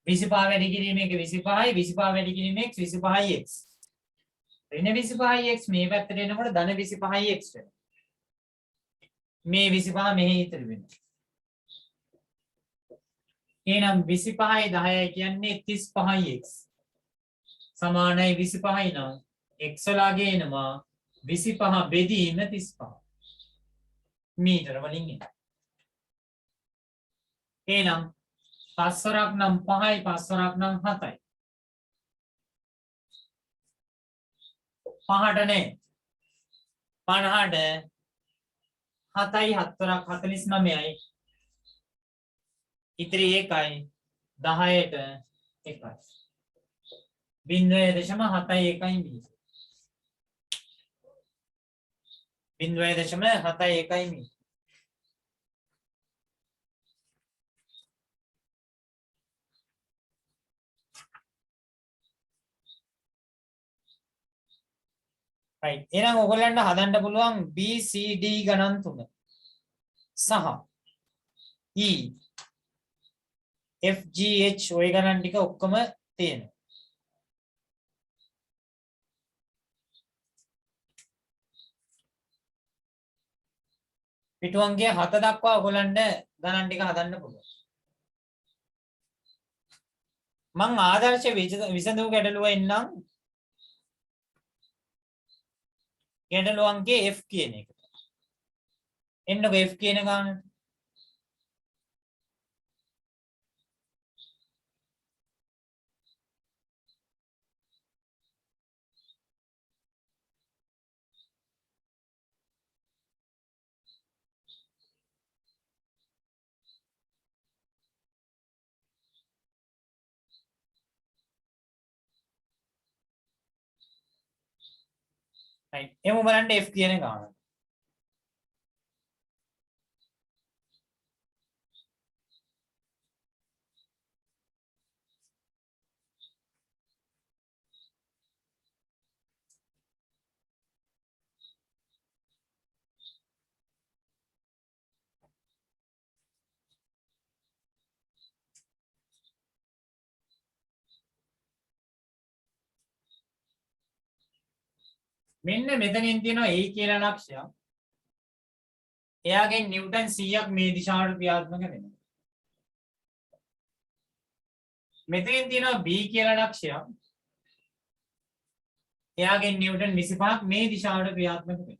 විසිපහ වැඩි කිරීම එක 25යි 25 වැඩි කිරීම x 25යි x. ඍණ 25යි x මේ පැත්තට එනකොට ධන 25යි x වෙනවා. මේ 25 මෙහි ඉතිරි වෙනවා. එහෙනම් 25යි 10යි කියන්නේ 35යි x. සමානයි 25යි නම් x ලාගේ එනවා 25 බෙදීම 35 මීටර වලින් එනවා. එහෙනම් 5 වරක් නම් 5යි 5 වරක් නම් 7යි. 5ට නේ 50ට 7යි 7 වරක් 49යි. ඉතිරි 1යි 10ට 1යි. 0.71 මීටර. 0.71 මීටර. right. එහෙනම් ඔයගොල්ලන්ට හදන්න පුළුවන් BCD ගණන් තුන සහ E FGH ඔය ගණන් ටික ඔක්කොම තියෙනවා. පිටුවන්ගේ 7 දක්වා ඔයගොල්ලන්ට ගණන් ටික හදන්න පුළුවන්. මම ආදර්ශ විසඳුම ගැටලුව එන්නම්. ගැටලුව අංකේ F කියන එක. එන්නකො F කියන ගානට. right එමු බලන්න f කියන ගාන මෙන්න මෙතනින් තියෙනවා a කියලා ලක්ෂයක්. එයාගෙන් නිව්ටන් 100ක් මේ දිශාවට ක්‍රියාත්මක වෙනවා. මෙතනින් තියෙනවා b කියලා ලක්ෂයක්. එයාගෙන් නිව්ටන් 25ක් මේ දිශාවට ක්‍රියාත්මක වෙනවා.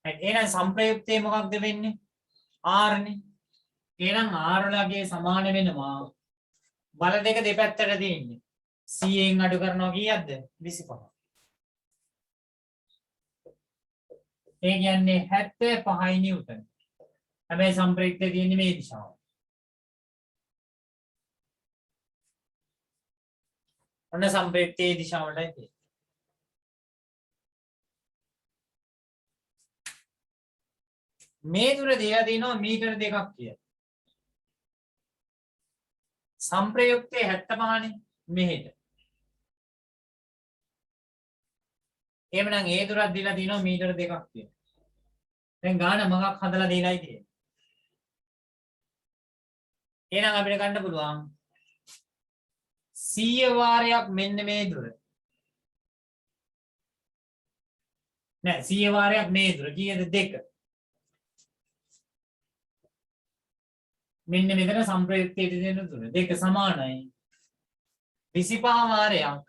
එහෙනම් සංප්‍රයුක්තේ මොකක්ද වෙන්නේ? r නේ. එහෙනම් r වලගේ සමාන වෙනවා බල දෙක දෙපැත්තට තියෙන්නේ. 100න් අඩු කරනවා කීයක්ද? 25. ඒ කියන්නේ 75යි නිව්ටන්. හැබැයි සංප්‍රයුක්තේ තියෙන්නේ මේ දිශාව. ඔන්න සංප්‍රයුක්තේ දිශාවටයි තියෙන්නේ. මේ දුර දීලා තිනවා මීටර 2ක් කියලා. සංප්‍රයුක්තේ 75නේ මෙහෙට. එහෙමනම් ඒ දුරක් දීලා තිනවා මීටර 2ක් කියලා. දැන් ගාන මොකක් හදලා දීලායි තියෙන්නේ. එහෙනම් අපිට ගන්න පුළුවන් 100 වාරයක් මෙන්න මේ දුර. නෑ 100 වාරයක් මේ දුර කීයද 2. මෙන්න මෙතන සංප්‍රයුක්තයට දෙන දුර 2 සමානයි 25 වාරයක්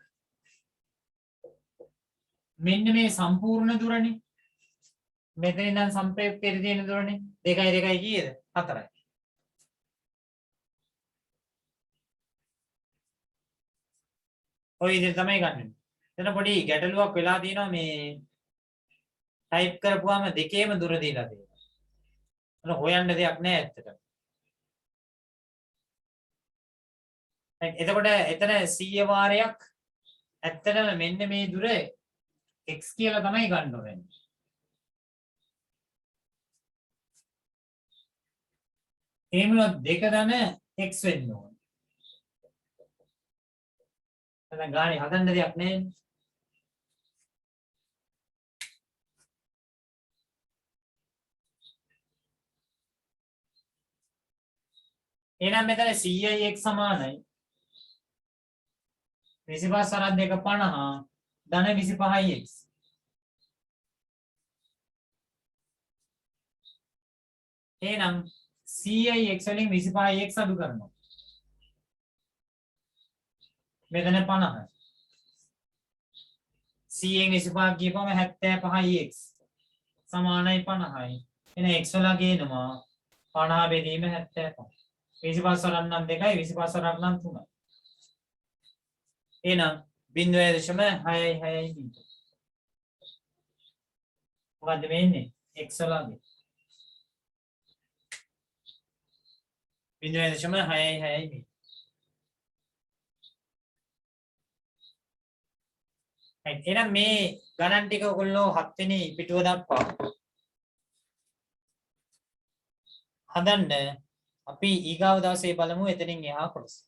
මෙන්න මේ සම්පූර්ණ දුරනේ මෙතන ඉඳන් සංප්‍රයුක්තයට දෙන දුරනේ 2යි 2යි කීයද 4යි ඔය ඉතින් තමයි ගන්න. එතන පොඩි ගැටලුවක් වෙලා තියෙනවා මේ ටයිප් කරපුවාම දෙකේම දුර දීලා තියෙනවා. එතන හොයන්න දෙයක් නැහැ ඇත්තට. එතකොට එතන 100 වාරයක් ඇත්තටම මෙන්න මේ දුර x කියලා තමයි ගන්න ඕනේ. එහෙම දෙක දන x වෙන්න ඕනේ. දැන් ගානේ හදන්න දෙයක් නැහැ. එහෙනම් මෙතන 100යි x සමානයි 25 සරත් 2 50 ධන 25යි x. එහෙනම් 100යි x වලින් 25යි x අඩු කරනවා. මෙතන 50යි. 100න් 25 ගියපම 75යි x සමානයි 50යි. එහෙනම් x වල ගේනවා 50 බෙදීම 75. 25 සරත් නම් 2යි 25 සරත් නම් 3යි. එහෙනම් 0.66 මීටර. මොකද්ද වෙන්නේ? x වලගේ 0.66 මීටර. එහෙනම් මේ ගණන් ටික ඔයගොල්ලෝ 7 වෙනි පිටුව දක්වා හදන්න අපි ඊගාව දවසේ බලමු එතනින් එහා කොටස.